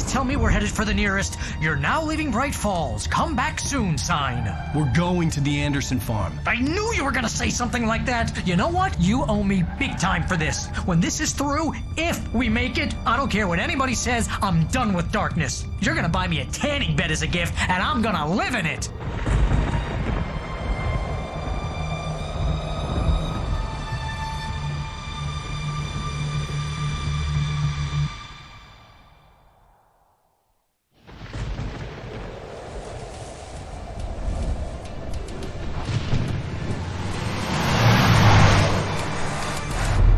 Tell me we're headed for the nearest "You're now leaving Bright Falls. Come back soon" sign. We're going to the Anderson farm. I knew you were gonna say something like that. You know what? You owe me big time for this. When this is through, if we make it, I don't care what anybody says, I'm done with darkness. You're gonna buy me a tanning bed as a gift, and I'm gonna live in it.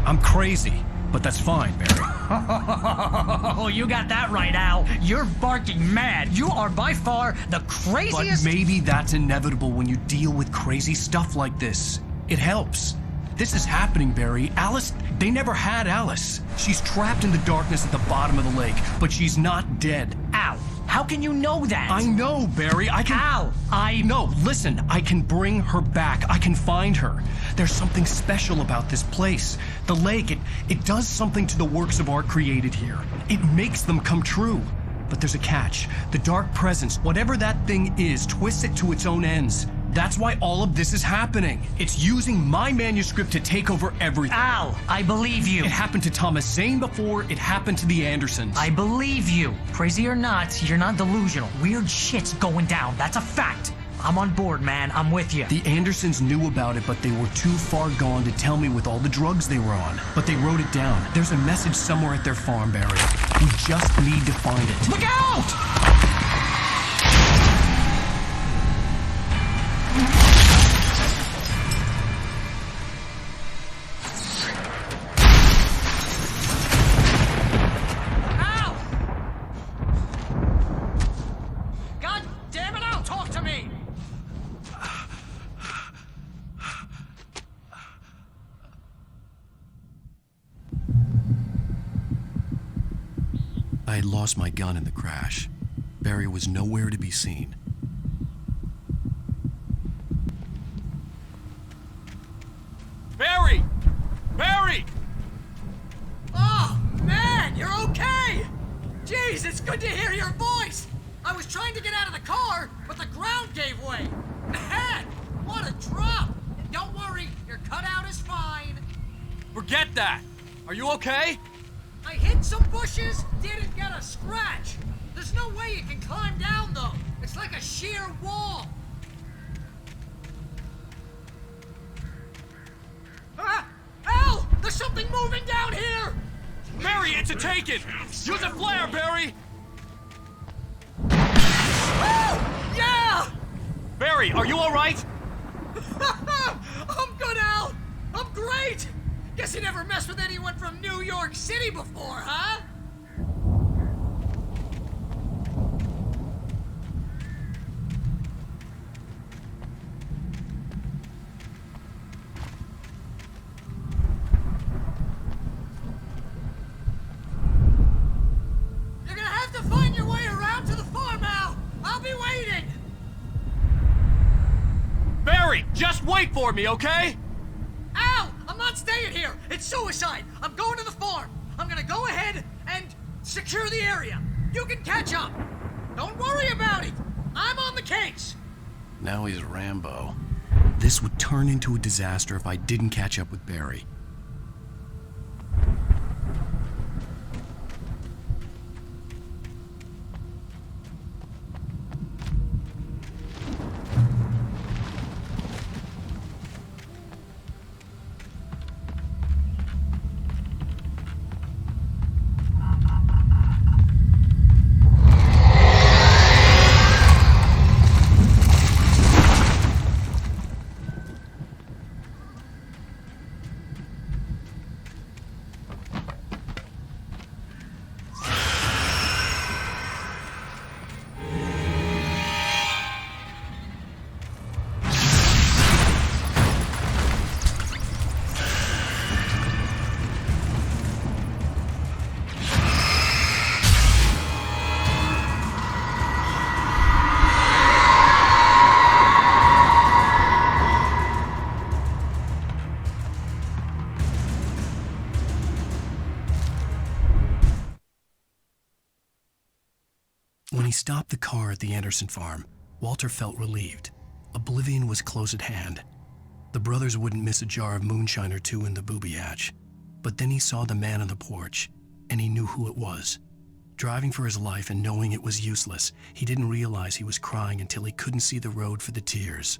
I'm crazy, but that's fine, Barry. Oh, you got that right, Al. You're barking mad. You are by far the craziest... But maybe that's inevitable when you deal with crazy stuff like this. It helps. This is happening, Barry. Alice, they never had Alice. She's trapped in the darkness at the bottom of the lake, but she's not dead. Al, how can you know that? I know, Barry. I can... Al, No, listen. I can bring her back. I can find her. There's something special about this place. The lake, it does something to the works of art created here. It makes them come true. But there's a catch. The dark presence, whatever that thing is, twists it to its own ends. That's why all of this is happening. It's using my manuscript to take over everything. Al, I believe you. It happened to Thomas Zane before, it happened to the Andersons. I believe you. Crazy or not, you're not delusional. Weird shit's going down. That's a fact. I'm on board, man. I'm with you. The Andersons knew about it, but they were too far gone to tell me with all the drugs they were on. But they wrote it down. There's a message somewhere at their farm, Barry. We just need to find it. Look out! I had lost my gun in the crash. Barry was nowhere to be seen. good to hear your voice! I was trying to get out of the car, but the ground gave way. Man, what a drop! And don't worry, your cutout is fine. Forget that! Are you okay? I hit some bushes, didn't get a scratch. There's no way you can climb down, though. It's like a sheer wall. Ah! Al! There's something moving down here! Barry, it's a take-it! Use a flare, Barry! Oh! Yeah! Barry, are you alright? I'm good, Al! I'm great! Guess you never messed with anyone from New York City before, huh? You're gonna have to find your way around to the farm, Al! I'll be waiting! Barry, just wait for me, okay? Al! I'm not staying here! It's suicide! I'm going to the farm! I'm gonna go ahead and secure the area! You can catch up! Don't worry about it! I'm on the case! Now he's Rambo. This would turn into a disaster if I didn't catch up with Barry. When he stopped the car at the Anderson farm, Walter felt relieved. Oblivion was close at hand. The brothers wouldn't miss a jar of moonshine or two in the booby hatch. But then he saw the man on the porch, and he knew who it was. Driving for his life and knowing it was useless, he didn't realize he was crying until he couldn't see the road for the tears.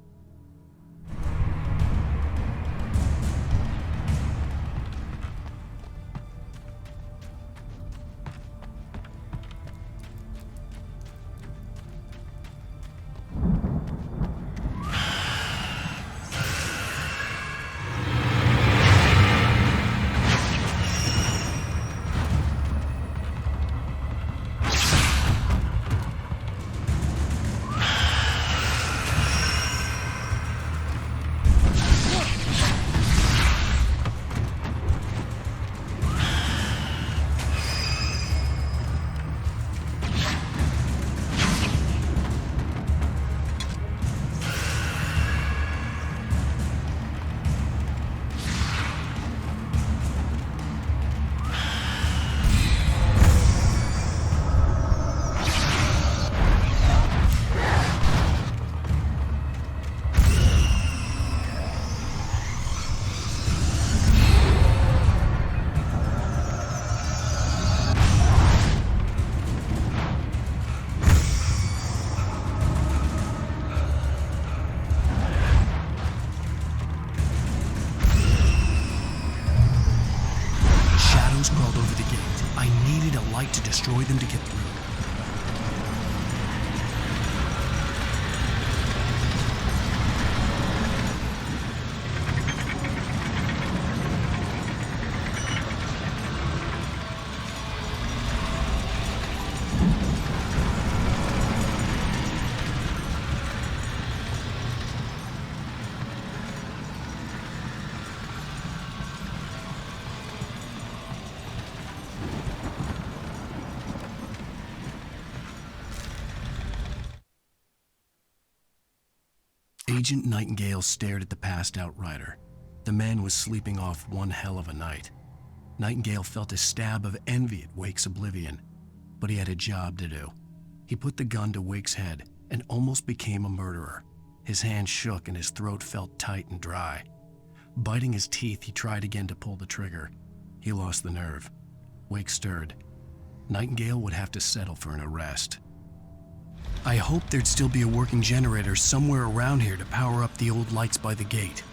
Crawled over the gate. I needed a light to destroy them to get through. Agent Nightingale stared at the passed-out rider. The man was sleeping off one hell of a night. Nightingale felt a stab of envy at Wake's oblivion. but he had a job to do. He put the gun to Wake's head and almost became a murderer. His hand shook and his throat felt tight and dry. Biting his teeth, he tried again to pull the trigger. He lost the nerve. Wake stirred. Nightingale would have to settle for an arrest. I hoped there'd still be a working generator somewhere around here to power up the old lights by the gate.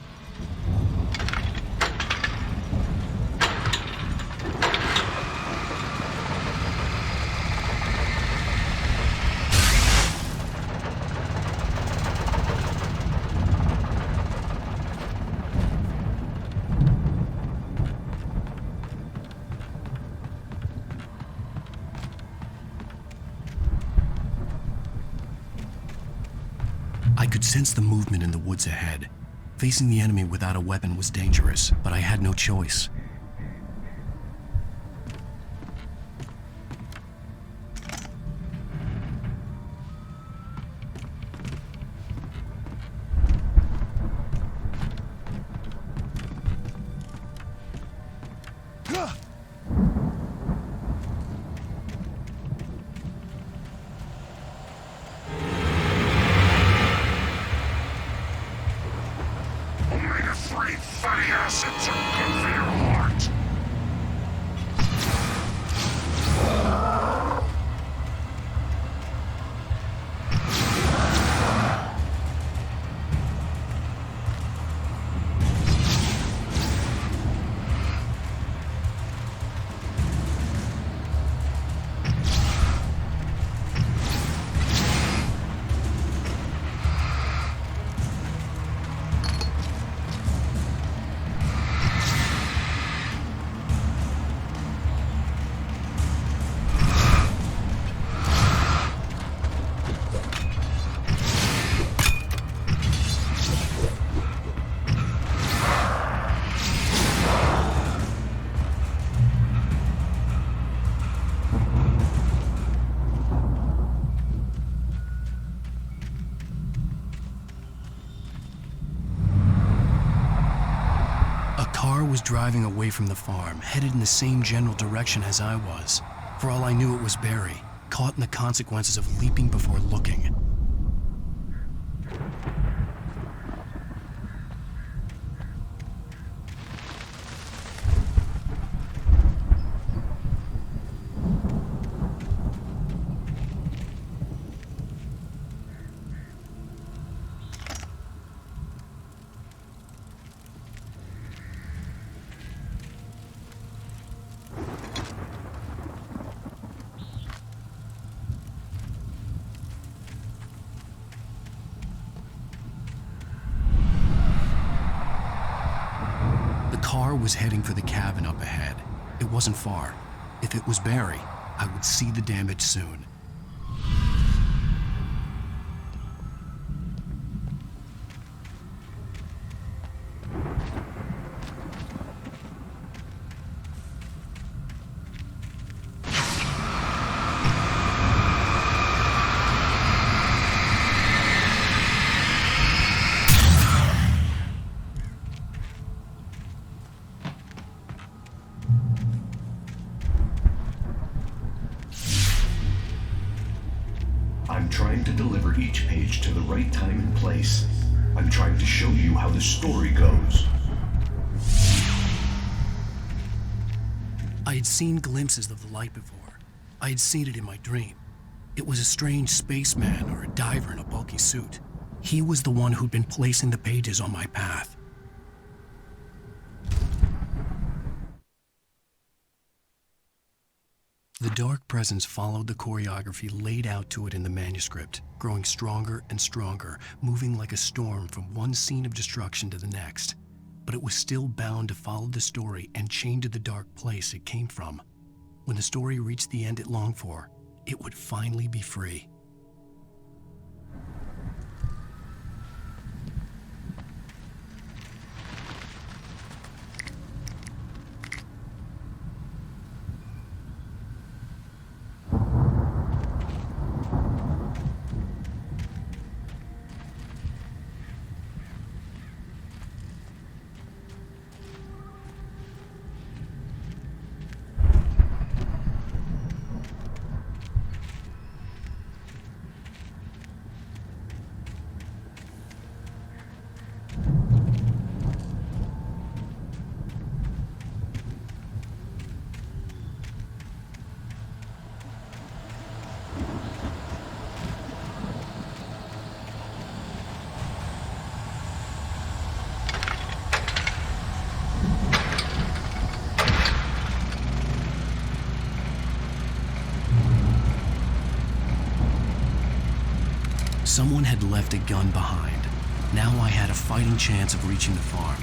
I could sense the movement in the woods ahead. Facing the enemy without a weapon was dangerous, but I had no choice. Was driving away from the farm, headed in the same general direction as I was. For all I knew, it was Barry, caught in the consequences of leaping before looking. Was heading for the cabin up ahead. It wasn't far. If it was Barry, I would see the damage soon. Trying to deliver each page to the right time and place. I'm trying to show you how the story goes. I had seen glimpses of the light before. I had seen it in my dream. It was a strange spaceman or a diver in a bulky suit. He was the one who'd been placing the pages on my path. The dark presence followed the choreography laid out to it in the manuscript, growing stronger and stronger, moving like a storm from one scene of destruction to the next. But it was still bound to follow the story and chain to the dark place it came from. When the story reached the end it longed for, it would finally be free. Someone had left a gun behind. Now I had a fighting chance of reaching the farm.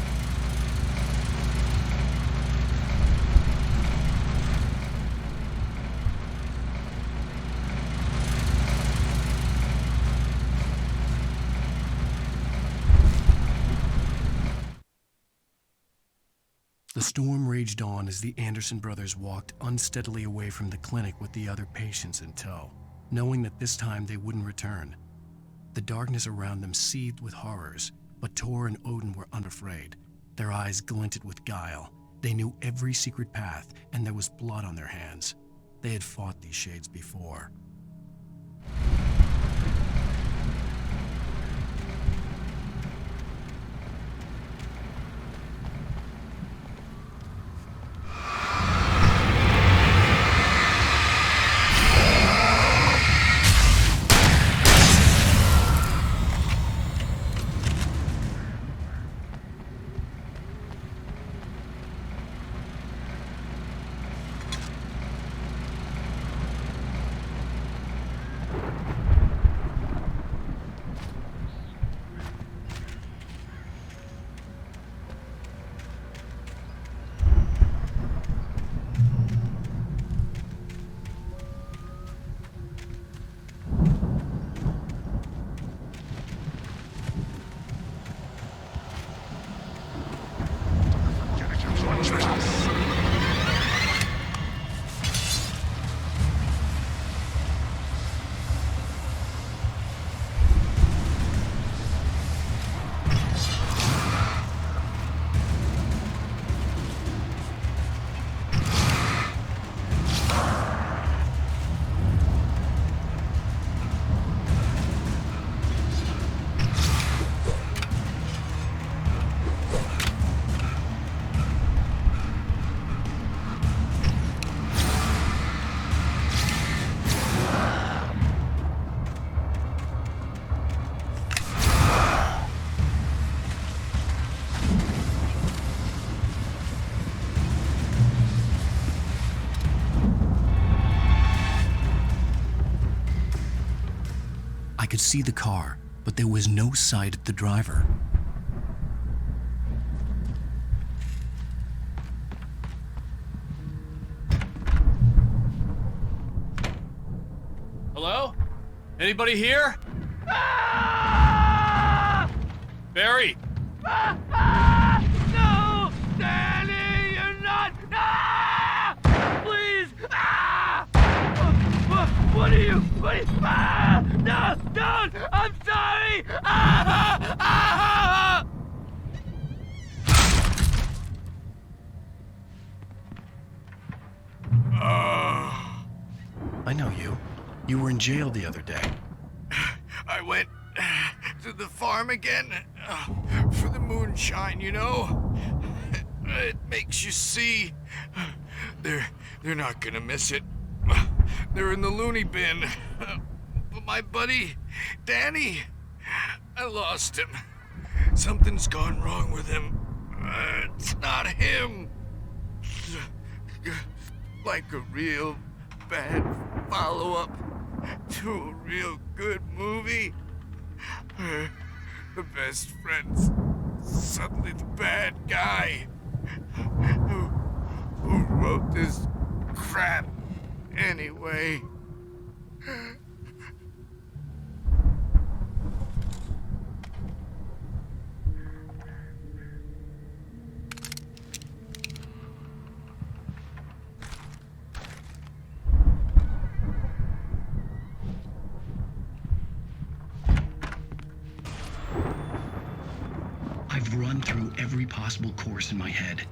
The storm raged on as the Anderson brothers walked unsteadily away from the clinic with the other patients in tow, knowing that this time they wouldn't return. The darkness around them seethed with horrors, but Tor and Odin were unafraid. Their eyes glinted with guile. They knew every secret path, and there was blood on their hands. They had fought these shades before. I could see the car, but there was no sight of the driver. Hello? Anybody here? Barry! No! Danny, you're not! Please! What are you? No! Don't! I'm sorry! I know you. You were in jail the other day. I went to the farm again for the moonshine, you know? It makes you see. They're not gonna miss it. They're in the loony bin. But my buddy, Danny, I lost him. Something's gone wrong with him. It's not him. Like a real bad follow-up to a real good movie. The best friend's suddenly the bad guy. Who wrote this crap anyway? I've run through every possible course in my head.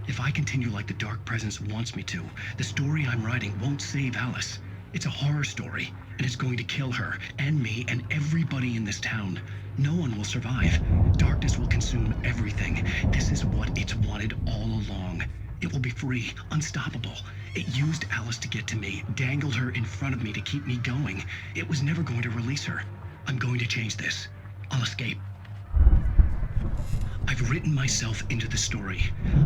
If I continue like the Dark Presence wants me to, the story I'm writing won't save Alice. It's a horror story, and it's going to kill her, and me, and everybody in this town. No one will survive. Darkness will consume everything. This is what it's wanted all along. It will be free, unstoppable. It used Alice to get to me, dangled her in front of me to keep me going. It was never going to release her. I'm going to change this. I'll escape. I've written myself into the story.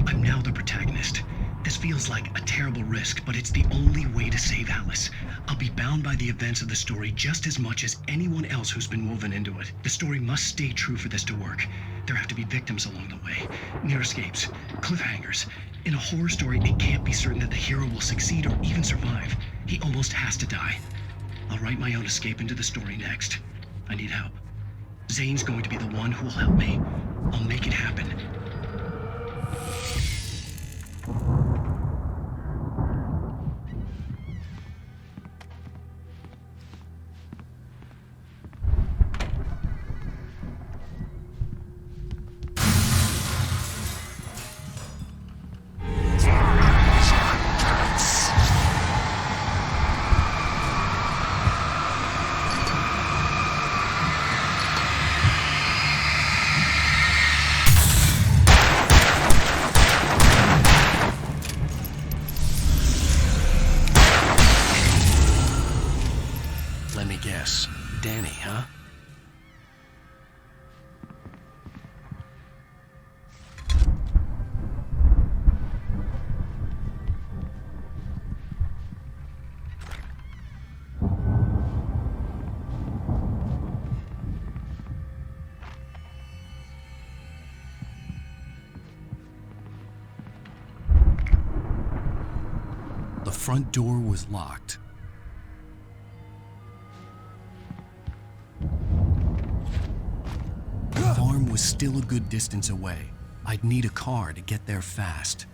I'm now the protagonist. This feels like a terrible risk, but it's the only way to save Alice. I'll be bound by the events of the story just as much as anyone else who's been woven into it. The story must stay true for this to work. There have to be victims along the way, near escapes, cliffhangers. In a horror story, it can't be certain that the hero will succeed or even survive. He almost has to die. I'll write my own escape into the story next. I need help. Zane's going to be the one who will help me. I'll make it happen. Let me guess. Danny, huh? The front door was locked. The farm was still a good distance away. I'd need a car to get there fast.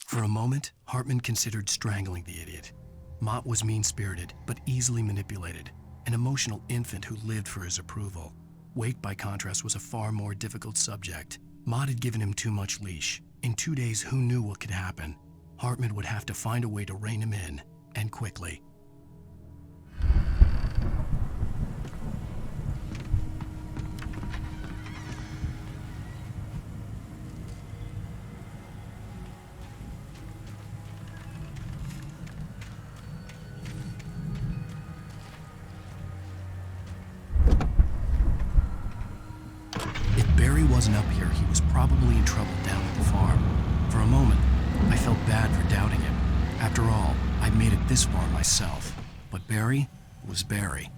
For a moment, Hartman considered strangling the idiot. Mott was mean-spirited, but easily manipulated, an emotional infant who lived for his approval. Wake, by contrast, was a far more difficult subject. Mott had given him too much leash. In 2 days, who knew what could happen? Hartman would have to find a way to rein him in, and quickly. Wasn't up here, he was probably in trouble down at the farm. For a moment, I felt bad for doubting him. After all, I'd made it this far myself. But Barry was Barry.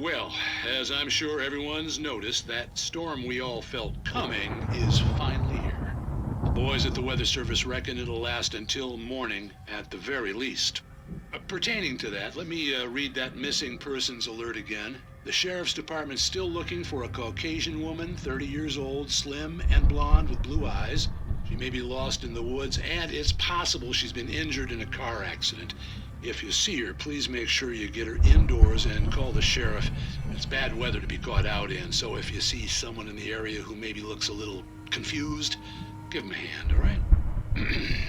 Well, as I'm sure everyone's noticed, that storm we all felt coming is finally here. The boys at the Weather Service reckon it'll last until morning at the very least. Pertaining to that, let me read that missing persons alert again. The Sheriff's Department's still looking for a Caucasian woman, 30 years old, slim and blonde with blue eyes. She may be lost in the woods, and it's possible she's been injured in a car accident. If you see her, please make sure you get her indoors and call the sheriff. It's bad weather to be caught out in, so if you see someone in the area who maybe looks a little confused, give him a hand, all right?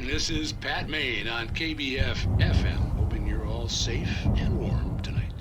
This is Pat Maine on KBF FM, hoping you're all safe and warm tonight.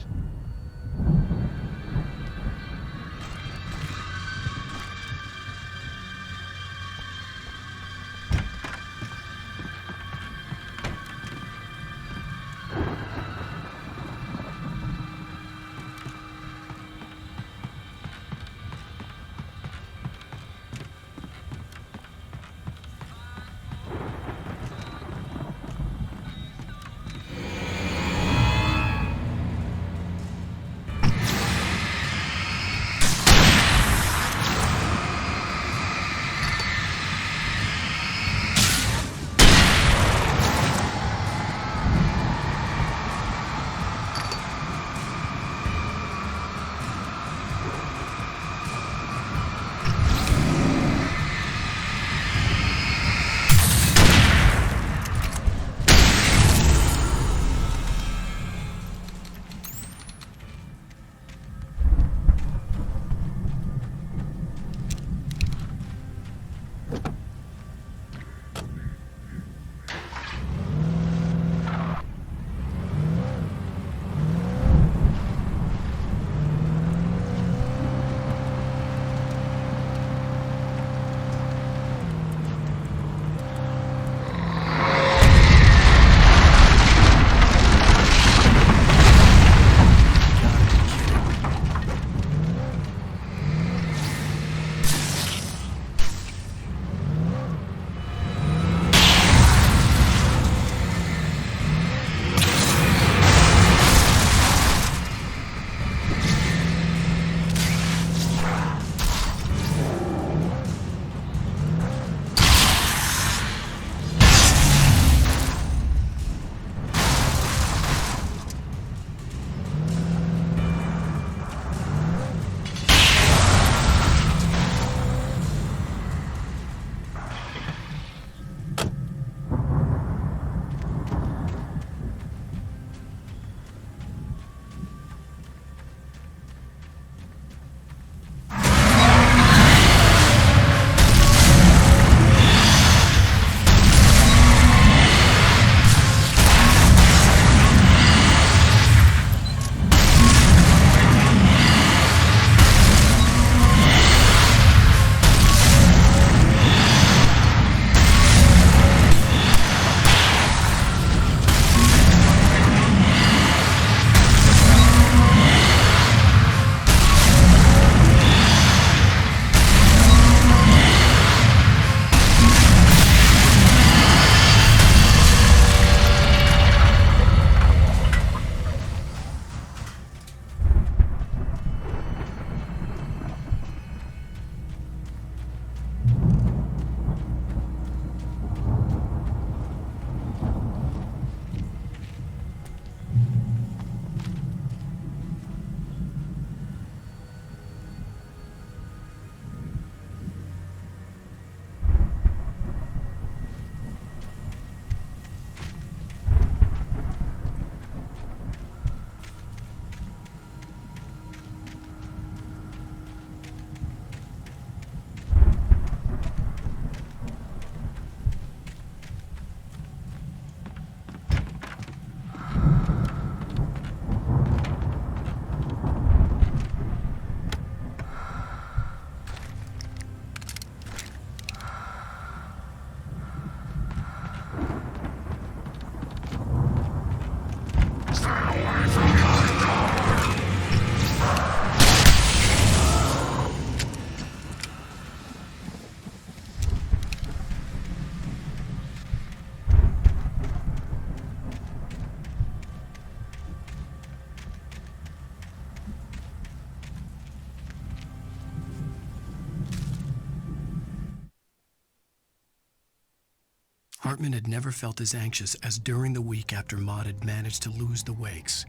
Hartman had never felt as anxious as during the week after Maud had managed to lose the Wakes.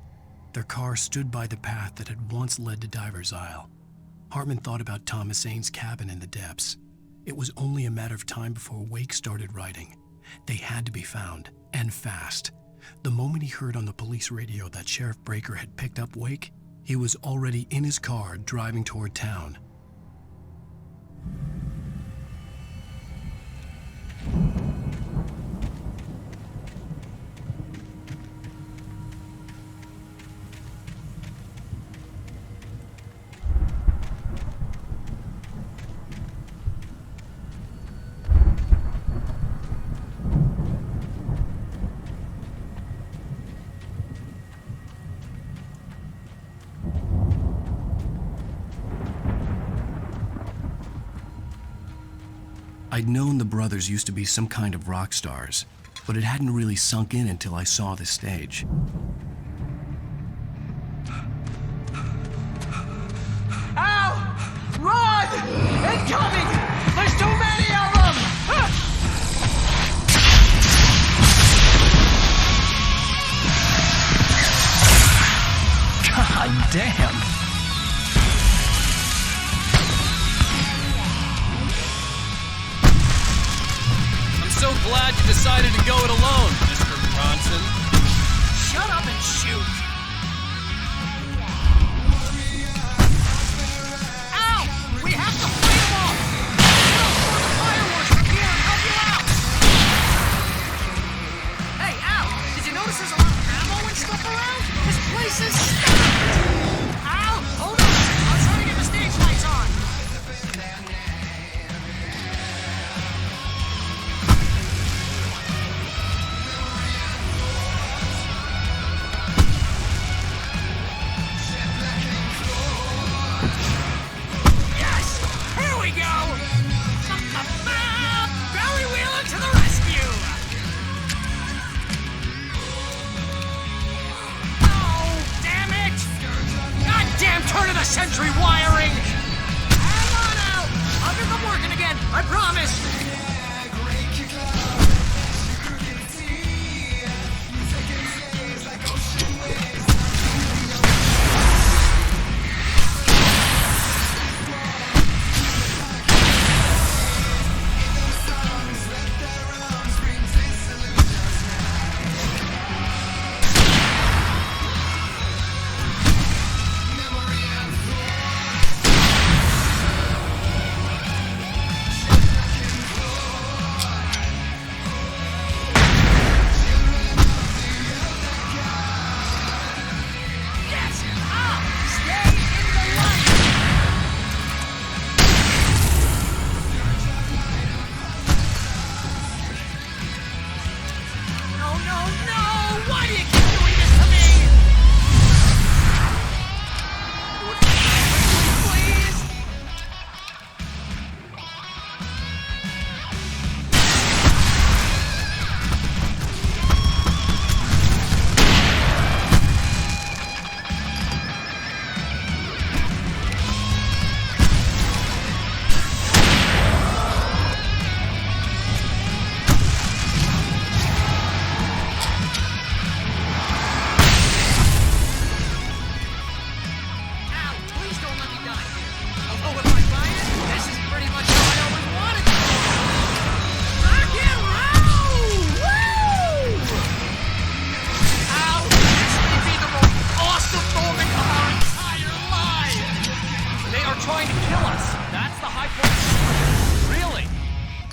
Their car stood by the path that had once led to Diver's Isle. Hartman thought about Thomas Zane's cabin in the depths. It was only a matter of time before Wake started writing. They had to be found, and fast. The moment he heard on the police radio that Sheriff Breaker had picked up Wake, he was already in his car driving toward town. I'd known the brothers used to be some kind of rock stars, but it hadn't really sunk in until I saw this stage. Ow! Run! Incoming! There's too many of them! God damn! So glad you decided to go it alone, Mr. Bronson. Shut up and shoot! Ow! We have to fight them off! Get up for the fireworks from here and help you out! Hey, Al! Did you notice there's a lot of ammo and stuff around? This place is stacked! Al! Hold on! I'm trying to get the stage lights on! Sentry wiring! Hang on out! I'll get them working again, I promise!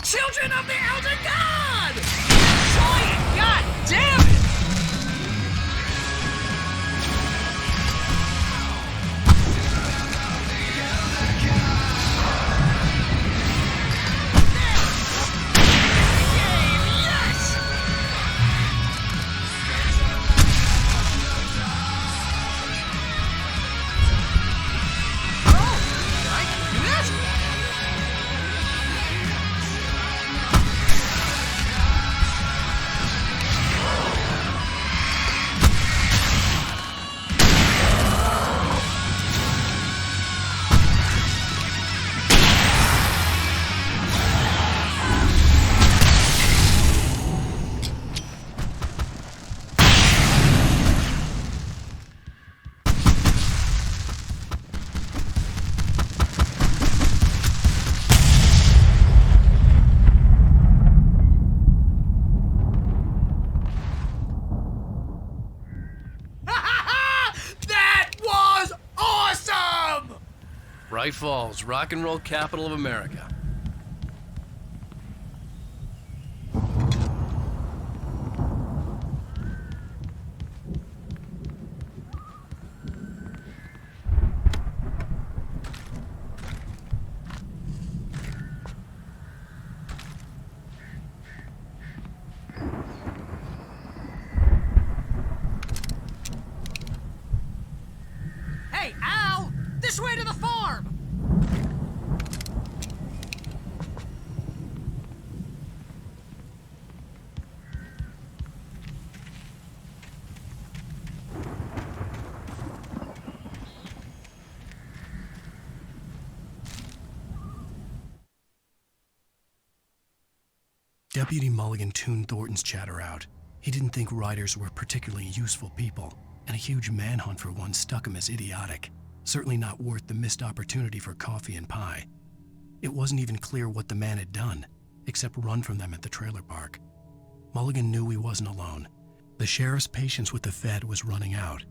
Children of the Elder God! Giant, God damn it! Night Falls, rock and roll capital of America. Hey, Al! This way to the farm! Deputy Mulligan tuned Thornton's chatter out. He didn't think riders were particularly useful people, and a huge manhunt for one struck him as idiotic. Certainly not worth the missed opportunity for coffee and pie. It wasn't even clear what the man had done, except run from them at the trailer park. Mulligan knew he wasn't alone. The sheriff's patience with the Fed was running out.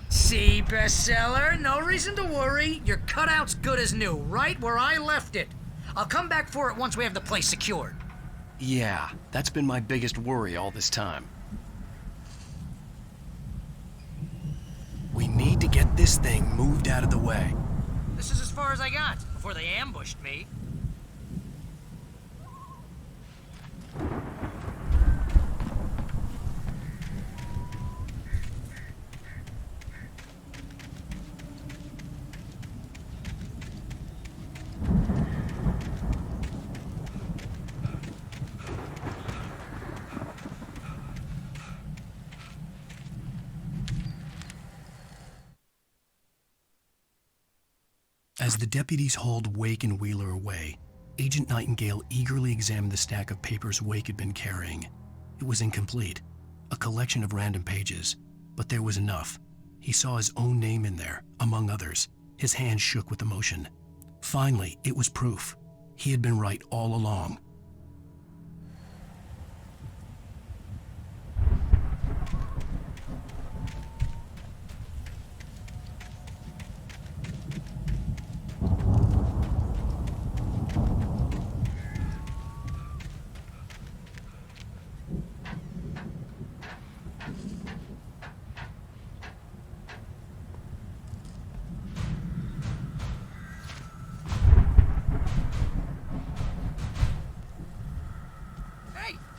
See, bestseller? No reason to worry. Your cutout's good as new, right where I left it. I'll come back for it once we have the place secured. Yeah, that's been my biggest worry all this time. We need to get this thing moved out of the way. This is as far as I got before they ambushed me. As the deputies hauled Wake and Wheeler away, Agent Nightingale eagerly examined the stack of papers Wake had been carrying. It was incomplete, a collection of random pages, but there was enough. He saw his own name in there, among others. His hand shook with emotion. Finally, it was proof. He had been right all along.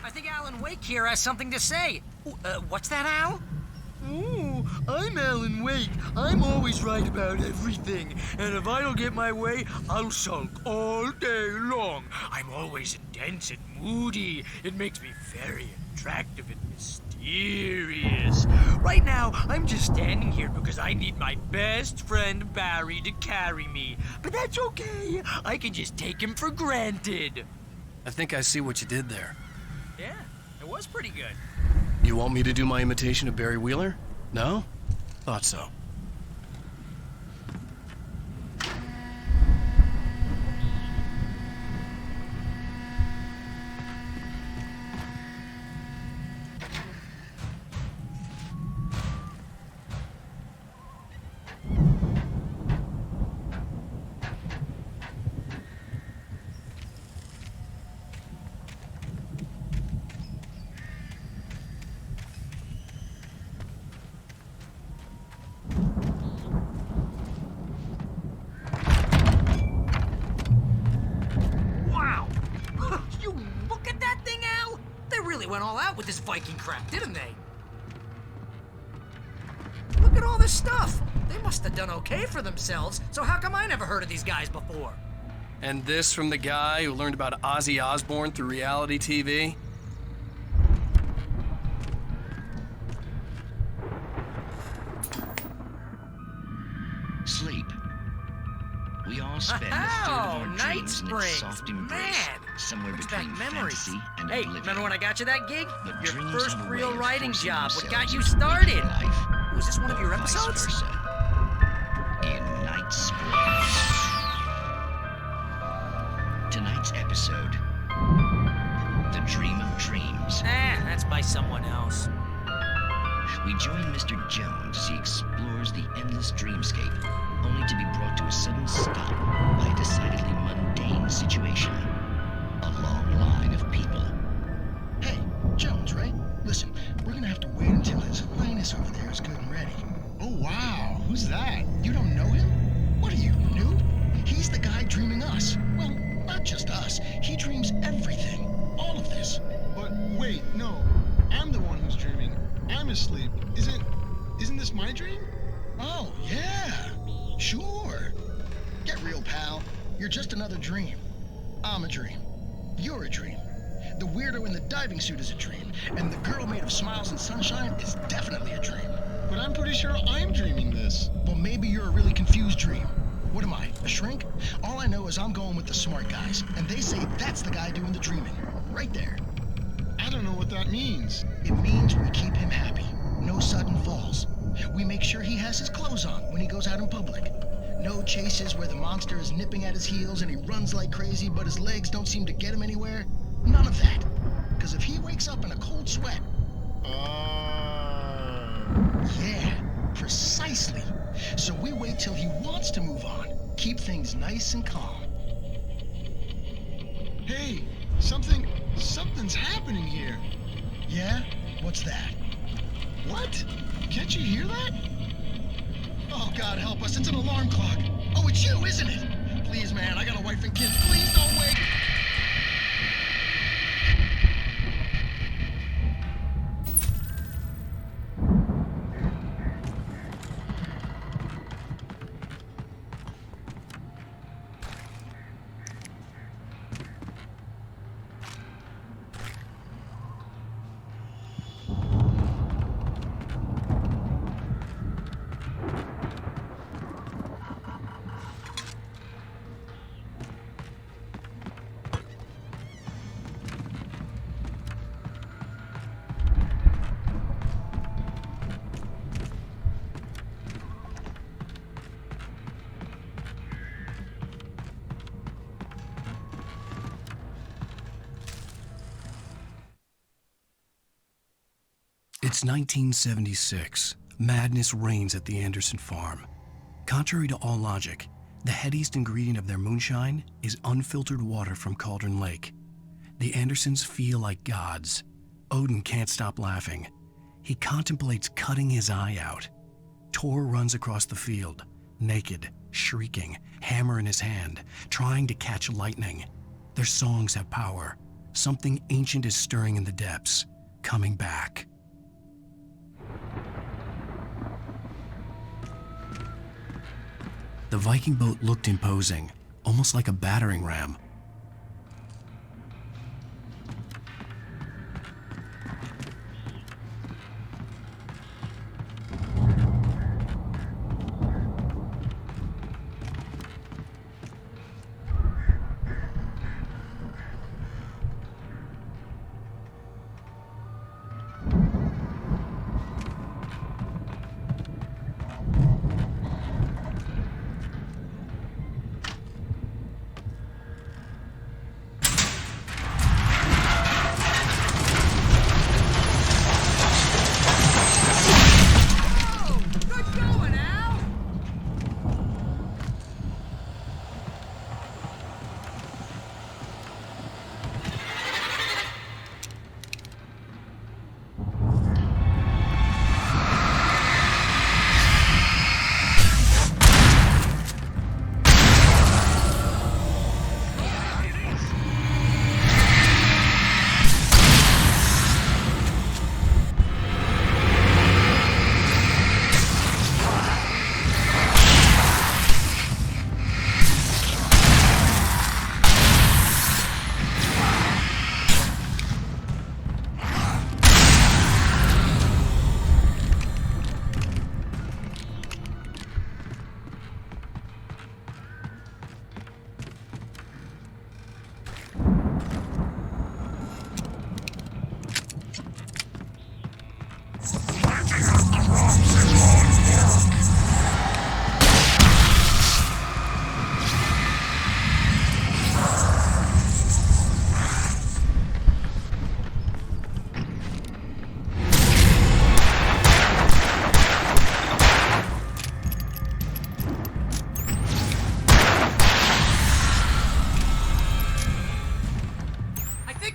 I think Alan Wake here has something to say. What's that, Al? Ooh, I'm Alan Wake. I'm always right about everything. And if I don't get my way, I'll sulk all day long. I'm always intense and moody. It makes me very attractive and mysterious. Right now, I'm just standing here because I need my best friend Barry to carry me. But that's okay. I can just take him for granted. I think I see what you did there. Yeah, it was pretty good. You want me to do my imitation of Barry Wheeler? No? Thought so. Went all out with this Viking crap, didn't they? Look at all this stuff. They must have done okay for themselves, so how come I never heard of these guys before? And this from the guy who learned about Ozzy Osbourne through reality TV? spend a third of our Night dreams in its Springs. soft embrace, Man, somewhere brings between back memories. fantasy and Hey, oblivion. remember when I got you that gig? But Your dreams first have a way real of writing forcing job. What got themselves you into started? life, Was this one of your or vice episodes? versa. In Night Springs. Tonight's episode, The Dream of Dreams. That's by someone else. We join Mr. Jones as he explores the endless dreamscape, only to be brought to a sudden stop by a decidedly mundane situation. A long line of people. Hey, Jones, right? Listen, we're gonna have to wait until His Highness over there is good and ready. Oh, wow. Who's that? You don't know him? What are you, noob? He's the guy dreaming us. Well, not just us. He dreams everything. All of this. But wait, no. I'm the one who's dreaming. I'm asleep. Isn't this my dream? Oh, yeah. Sure. Get real, pal. You're just another dream. I'm a dream. You're a dream. The weirdo in the diving suit is a dream. And the girl made of smiles and sunshine is definitely a dream. But I'm pretty sure I'm dreaming this. Well, maybe you're a really confused dream. What am I, a shrink? All I know is I'm going with the smart guys, and they say that's the guy doing the dreaming. Right there. I don't know what that means. It means we keep him happy. No sudden falls. We make sure he has his clothes on when he goes out in public. No chases where the monster is nipping at his heels and he runs like crazy, but his legs don't seem to get him anywhere. None of that. Because if he wakes up in a cold sweat... Yeah, precisely. So we wait till he wants to move on. Keep things nice and calm. Hey, something's happening here. Yeah? What's that? What? Can't you hear that? Oh, God help us, it's an alarm clock. Oh, it's you, isn't it? Please, man, I got a wife and kids. Please don't wake... It's 1976. Madness reigns at the Anderson farm. Contrary to all logic, the headiest ingredient of their moonshine is unfiltered water from Cauldron Lake. The Andersons feel like gods. Odin can't stop laughing. He contemplates cutting his eye out. Tor runs across the field, naked, shrieking, hammer in his hand, trying to catch lightning. Their songs have power. Something ancient is stirring in the depths, coming back. The Viking boat looked imposing, almost like a battering ram.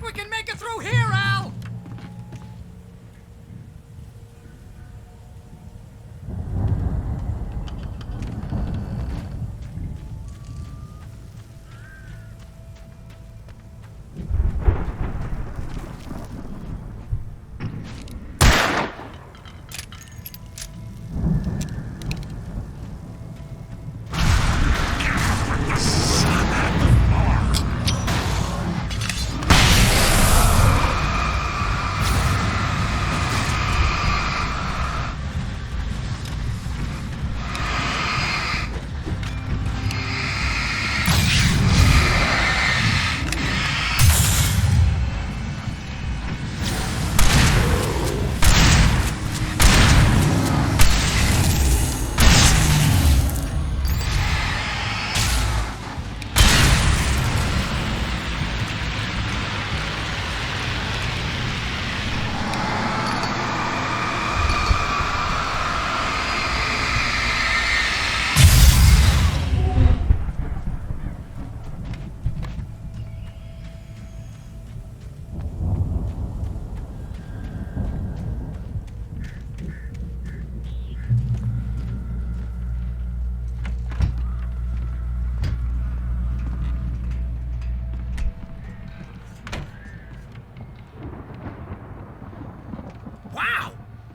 think we can make it through here, Al?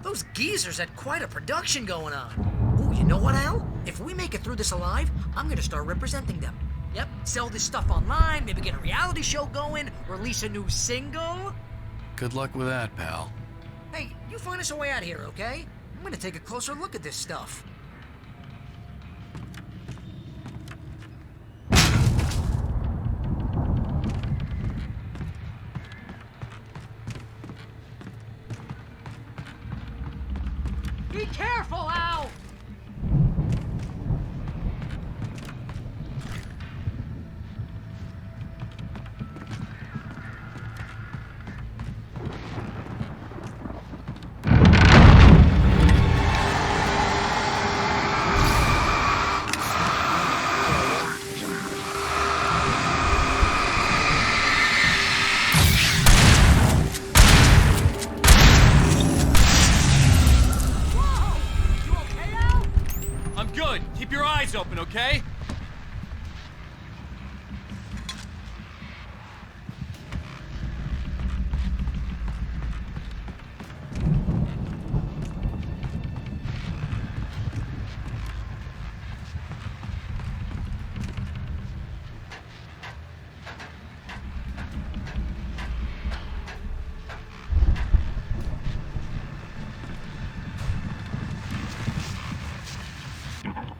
Those geezers had quite a production going on. Ooh, you know what, Al? If we make it through this alive, I'm gonna start representing them. Yep, sell this stuff online, maybe get a reality show going, release a new single. Good luck with that, pal. Hey, you find us a way out of here, okay? I'm gonna take a closer look at this stuff. Be careful, Al! Keep your eyes open, okay?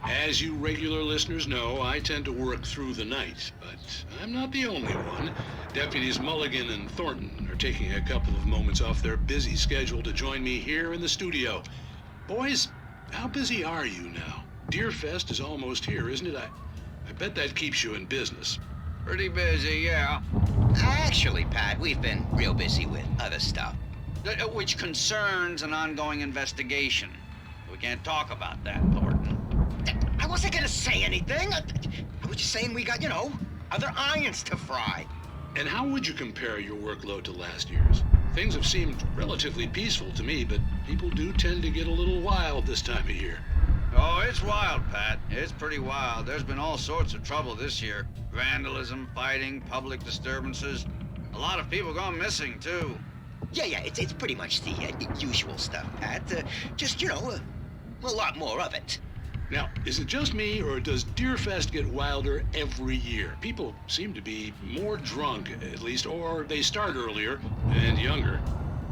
As you regular listeners know, I tend to work through the night, but I'm not the only one. Deputies Mulligan and Thornton are taking a couple of moments off their busy schedule to join me here in the studio. Boys, how busy are you now? Deerfest is almost here, isn't it? I bet that keeps you in business. Pretty busy, yeah. Actually, Pat, we've been real busy with other stuff, which concerns an ongoing investigation. We can't talk about that, Thornton. I wasn't gonna say anything. I was just saying we got, other irons to fry. And how would you compare your workload to last year's? Things have seemed relatively peaceful to me, but people do tend to get a little wild this time of year. Oh, it's wild, Pat. It's pretty wild. There's been all sorts of trouble this year. Vandalism, fighting, public disturbances. A lot of people gone missing, too. Yeah, it's pretty much the usual stuff, Pat. Just, a lot more of it. Now, is it just me, or does Deerfest get wilder every year? People seem to be more drunk, at least, or they start earlier and younger.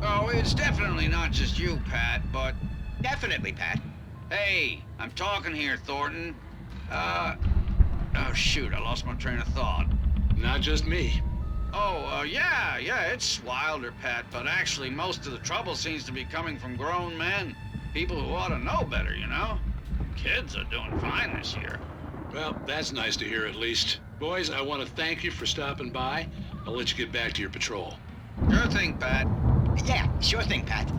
Oh, it's definitely not just you, Pat, but... Definitely, Pat. Hey, I'm talking here, Thornton. Oh, shoot, I lost my train of thought. Not just me. Oh, yeah, it's wilder, Pat, but actually most of the trouble seems to be coming from grown men. People who ought to know better, Kids are doing fine this year. Well, that's nice to hear at least. Boys, I want to thank you for stopping by. I'll let you get back to your patrol. Sure thing, Pat. Yeah, sure thing, Pat.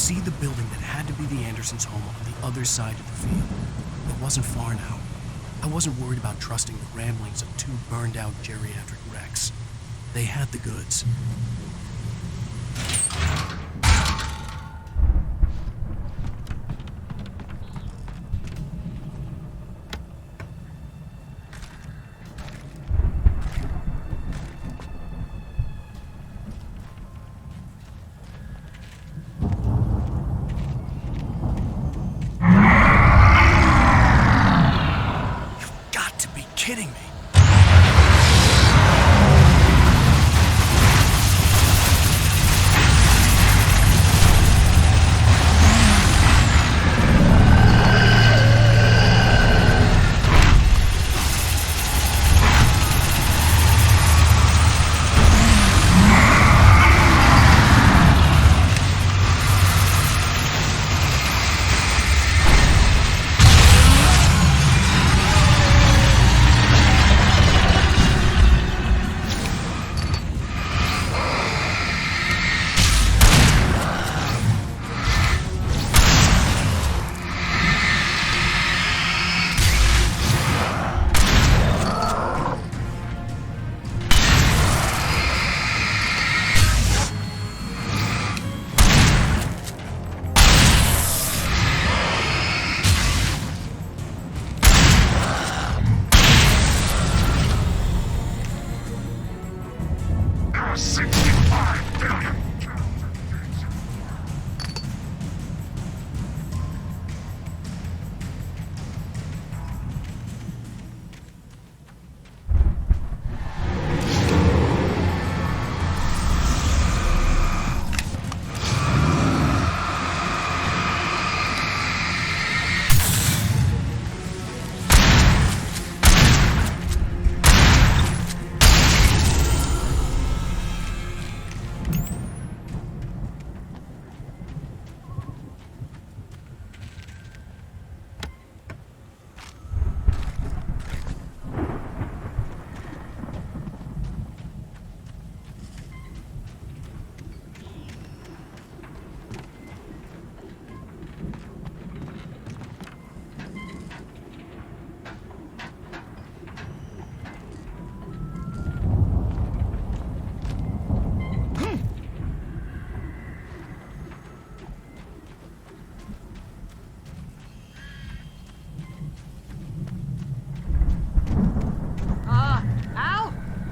see the building that had to be the Andersons' home on the other side of the field. It wasn't far now. I wasn't worried about trusting the ramblings of two burned-out geriatric wrecks. They had the goods. Kidding me.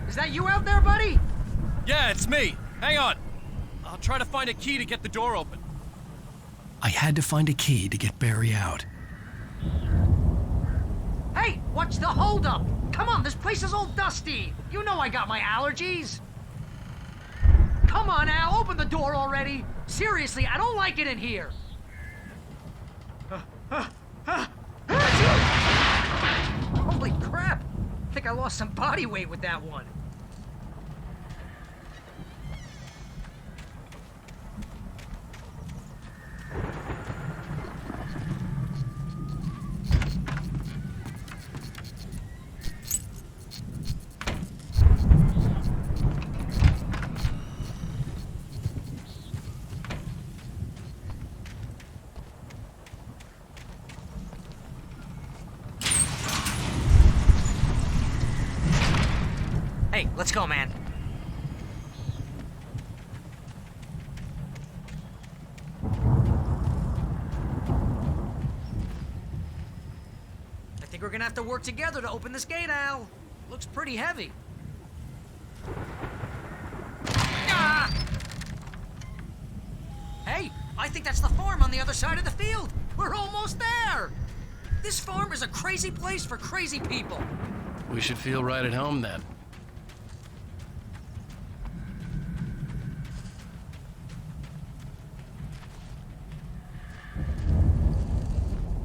Is that you out there, buddy? Yeah, it's me. Hang on. I'll try to find a key to get the door open. I had to find a key to get Barry out. Hey, what's the holdup? Come on, this place is all dusty. You know I got my allergies. Come on, Al, open the door already. Seriously, I don't like it in here. Holy crap! I think I lost some body weight with that one. Hey, let's go, man. I think we're gonna have to work together to open this gate, Al. Looks pretty heavy. Ah! Hey, I think that's the farm on the other side of the field. We're almost there. This farm is a crazy place for crazy people. We should feel right at home then.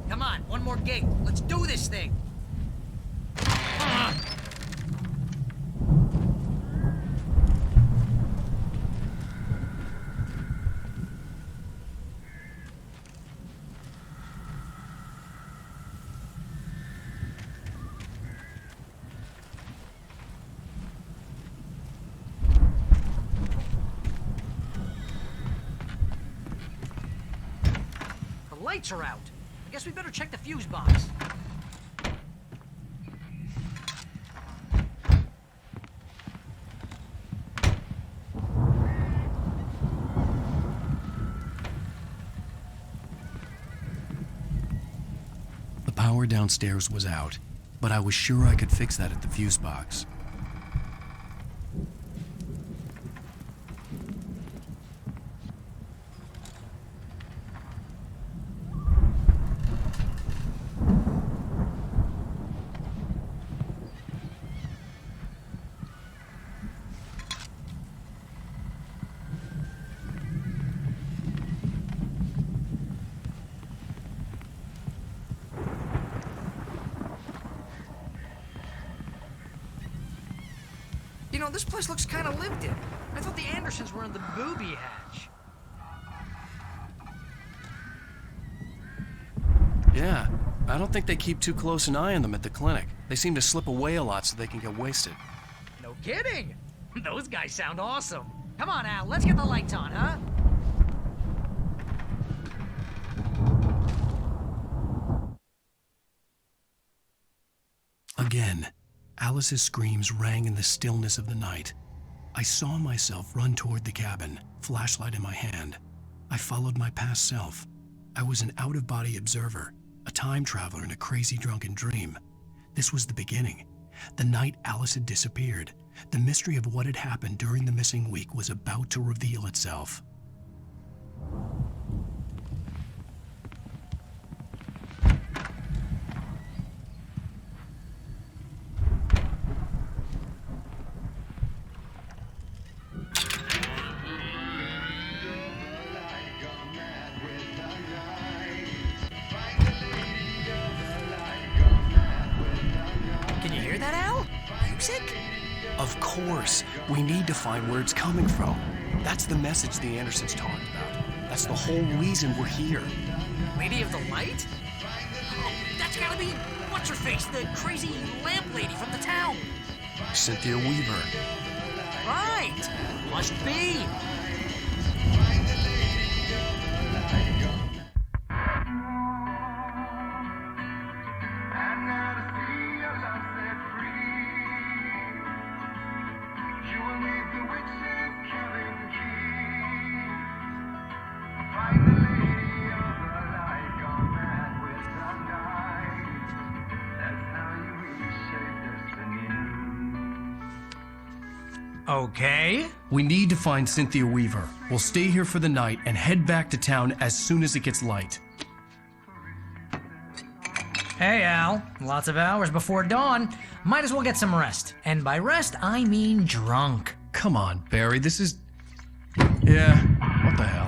Come on, one more gate. Let's do this thing. lights are out. I guess we better check the fuse box. The power downstairs was out, but I was sure I could fix that at the fuse box. You know, this place looks kind of lived in. I thought the Andersons were in the booby hatch. Yeah, I don't think they keep too close an eye on them at the clinic. They seem to slip away a lot so they can get wasted. No kidding. Those guys sound awesome. Come on, Al, let's get the lights on, huh? Again, Alice's screams rang in the stillness of the night. I saw myself run toward the cabin, flashlight in my hand. I followed my past self. I was an out-of-body observer, a time traveler in a crazy drunken dream. This was the beginning. The night Alice had disappeared. The mystery of what had happened during the missing week was about to reveal itself. Of course, we need to find where it's coming from. That's the message the Andersons talked about. That's the whole reason we're here. Lady of the Light? Oh, that's gotta be what's-her-face, the crazy lamp lady from the town. Cynthia Weaver. Right, must be. Okay. We need to find Cynthia Weaver. We'll stay here for the night and head back to town as soon as it gets light. Hey, Al. Lots of hours before dawn. Might as well get some rest. And by rest, I mean drunk. Come on, Barry. This is... Yeah, what the hell?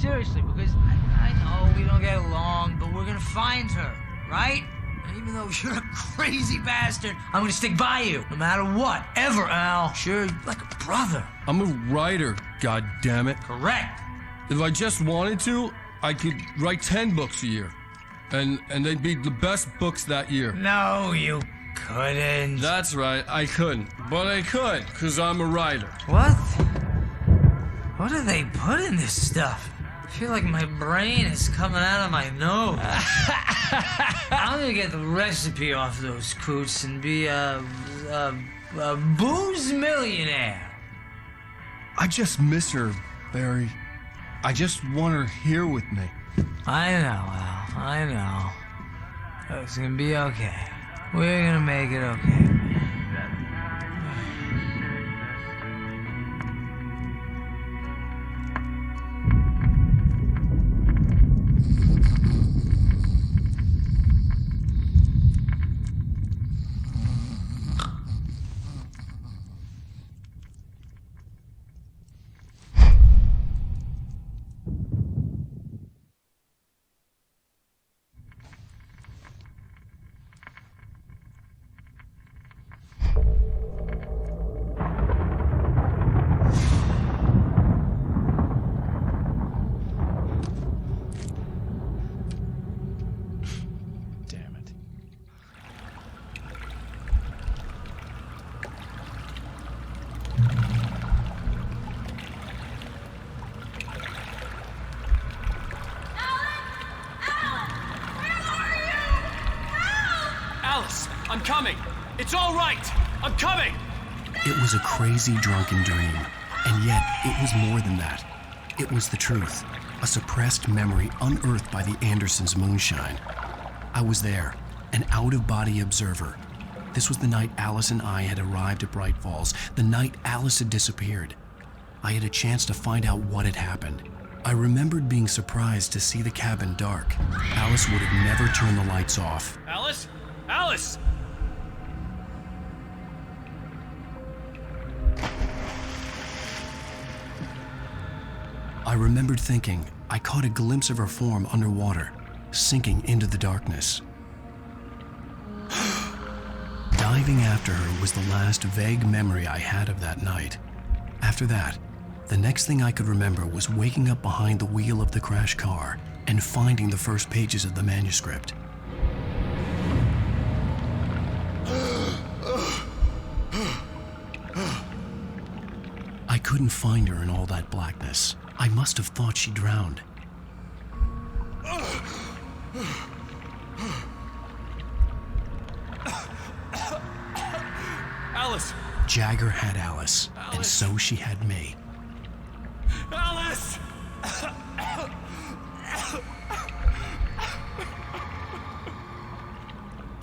Seriously, because I know we don't get along, but we're gonna find her, right? And even though you're a crazy bastard, I'm gonna stick by you, no matter what, ever, Al. Sure, like a brother. I'm a writer, goddammit. Correct. If I just wanted to, I could write 10 books a year. And they'd be the best books that year. No, you couldn't. That's right, I couldn't. But I could, because I'm a writer. What? What do they put in this stuff? I feel like my brain is coming out of my nose. I'm gonna get the recipe off those coots and be a booze millionaire. I just miss her, Barry. I just want her here with me. I know, Al. I know. It's gonna be okay. We're gonna make it okay. I'm coming. It's all right. I'm coming. It was a crazy drunken dream, and yet it was more than that. It was the truth, a suppressed memory unearthed by the Andersons' moonshine. I was there, an out-of-body observer. This was the night Alice and I had arrived at Bright Falls, the night Alice had disappeared. I had a chance to find out what had happened. I remembered being surprised to see the cabin dark. Alice would have never turned the lights off. Alice? Alice! I remembered thinking I caught a glimpse of her form underwater, sinking into the darkness. Diving after her was the last vague memory I had of that night. After that, the next thing I could remember was waking up behind the wheel of the crashed car and finding the first pages of the manuscript. I couldn't find her in all that blackness. I must have thought she drowned. Alice! Jagger had Alice, and so she had me. Alice!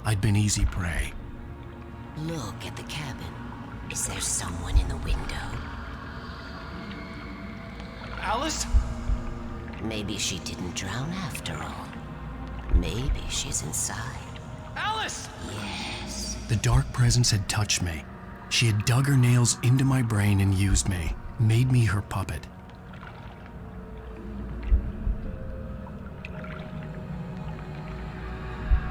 I'd been easy prey. Look at the cabin. Is there someone in the window? Alice? Maybe she didn't drown after all. Maybe she's inside. Alice! Yes. The dark presence had touched me. She had dug her nails into my brain and used me, made me her puppet.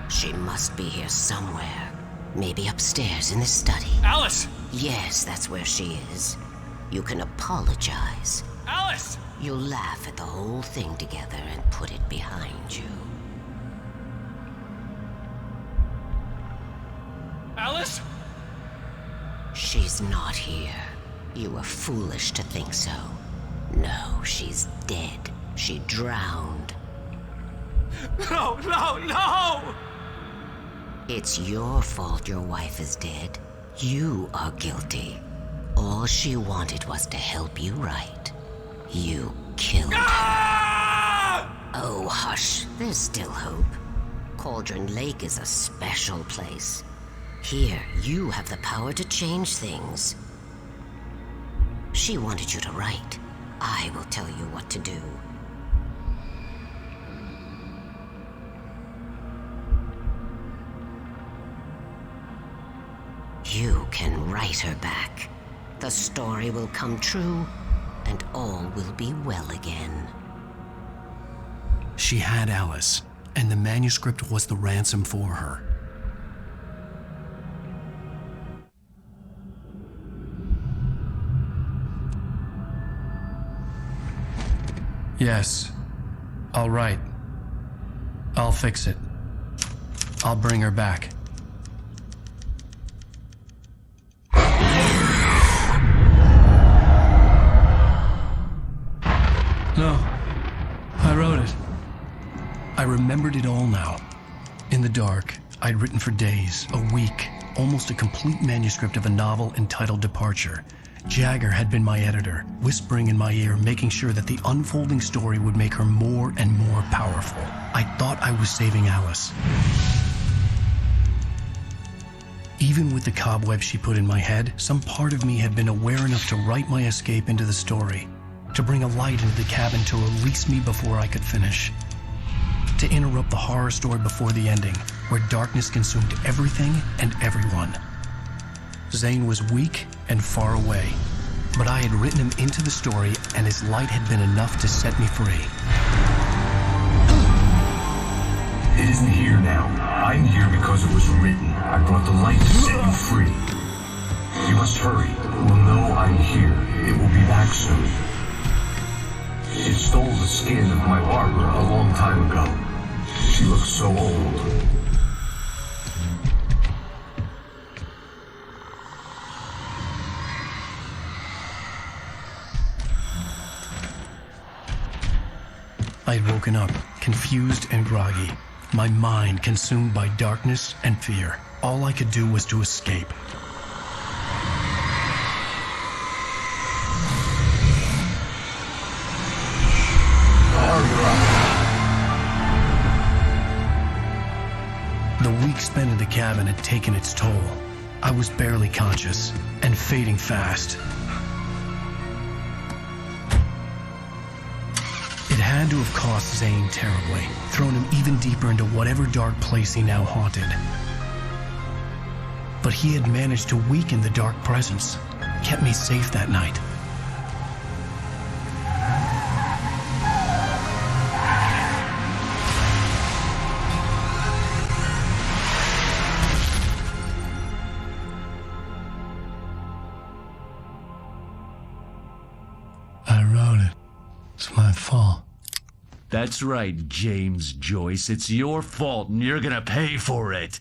She must be here somewhere. Maybe upstairs in the study. Alice! Yes, that's where she is. You can apologize. Alice! You'll laugh at the whole thing together and put it behind you. Alice? She's not here. You were foolish to think so. No, she's dead. She drowned. No, no, no! It's your fault your wife is dead. You are guilty. All she wanted was to help you right. You killed her. Oh, hush. There's still hope. Cauldron Lake is a special place. Here, you have the power to change things. She wanted you to write. I will tell you what to do. You can write her back. The story will come true, and all will be well again. She had Alice, and the manuscript was the ransom for her. Yes. All right. I'll fix it. I'll bring her back. No. I wrote it. I remembered it all now. In the dark, I'd written for days, a week, almost a complete manuscript of a novel entitled Departure. Jagger had been my editor, whispering in my ear, making sure that the unfolding story would make her more and more powerful. I thought I was saving Alice. Even with the cobwebs she put in my head, some part of me had been aware enough to write my escape into the story, to bring a light into the cabin to release me before I could finish, to interrupt the horror story before the ending, where darkness consumed everything and everyone. Zane was weak and far away, but I had written him into the story, and his light had been enough to set me free. It isn't here now. I'm here because it was written. I brought the light to set you free. You must hurry. We'll know I'm here. It will be back soon. It stole the skin of my barber a long time ago. She looks so old. I'd woken up, confused and groggy, my mind consumed by darkness and fear. All I could do was to escape. The week spent in the cabin had taken its toll. I was barely conscious and fading fast. It had to have cost Zane terribly, thrown him even deeper into whatever dark place he now haunted. But he had managed to weaken the dark presence, kept me safe that night. I wrote it. It's my fault. That's right, James Joyce. It's your fault, and you're gonna pay for it.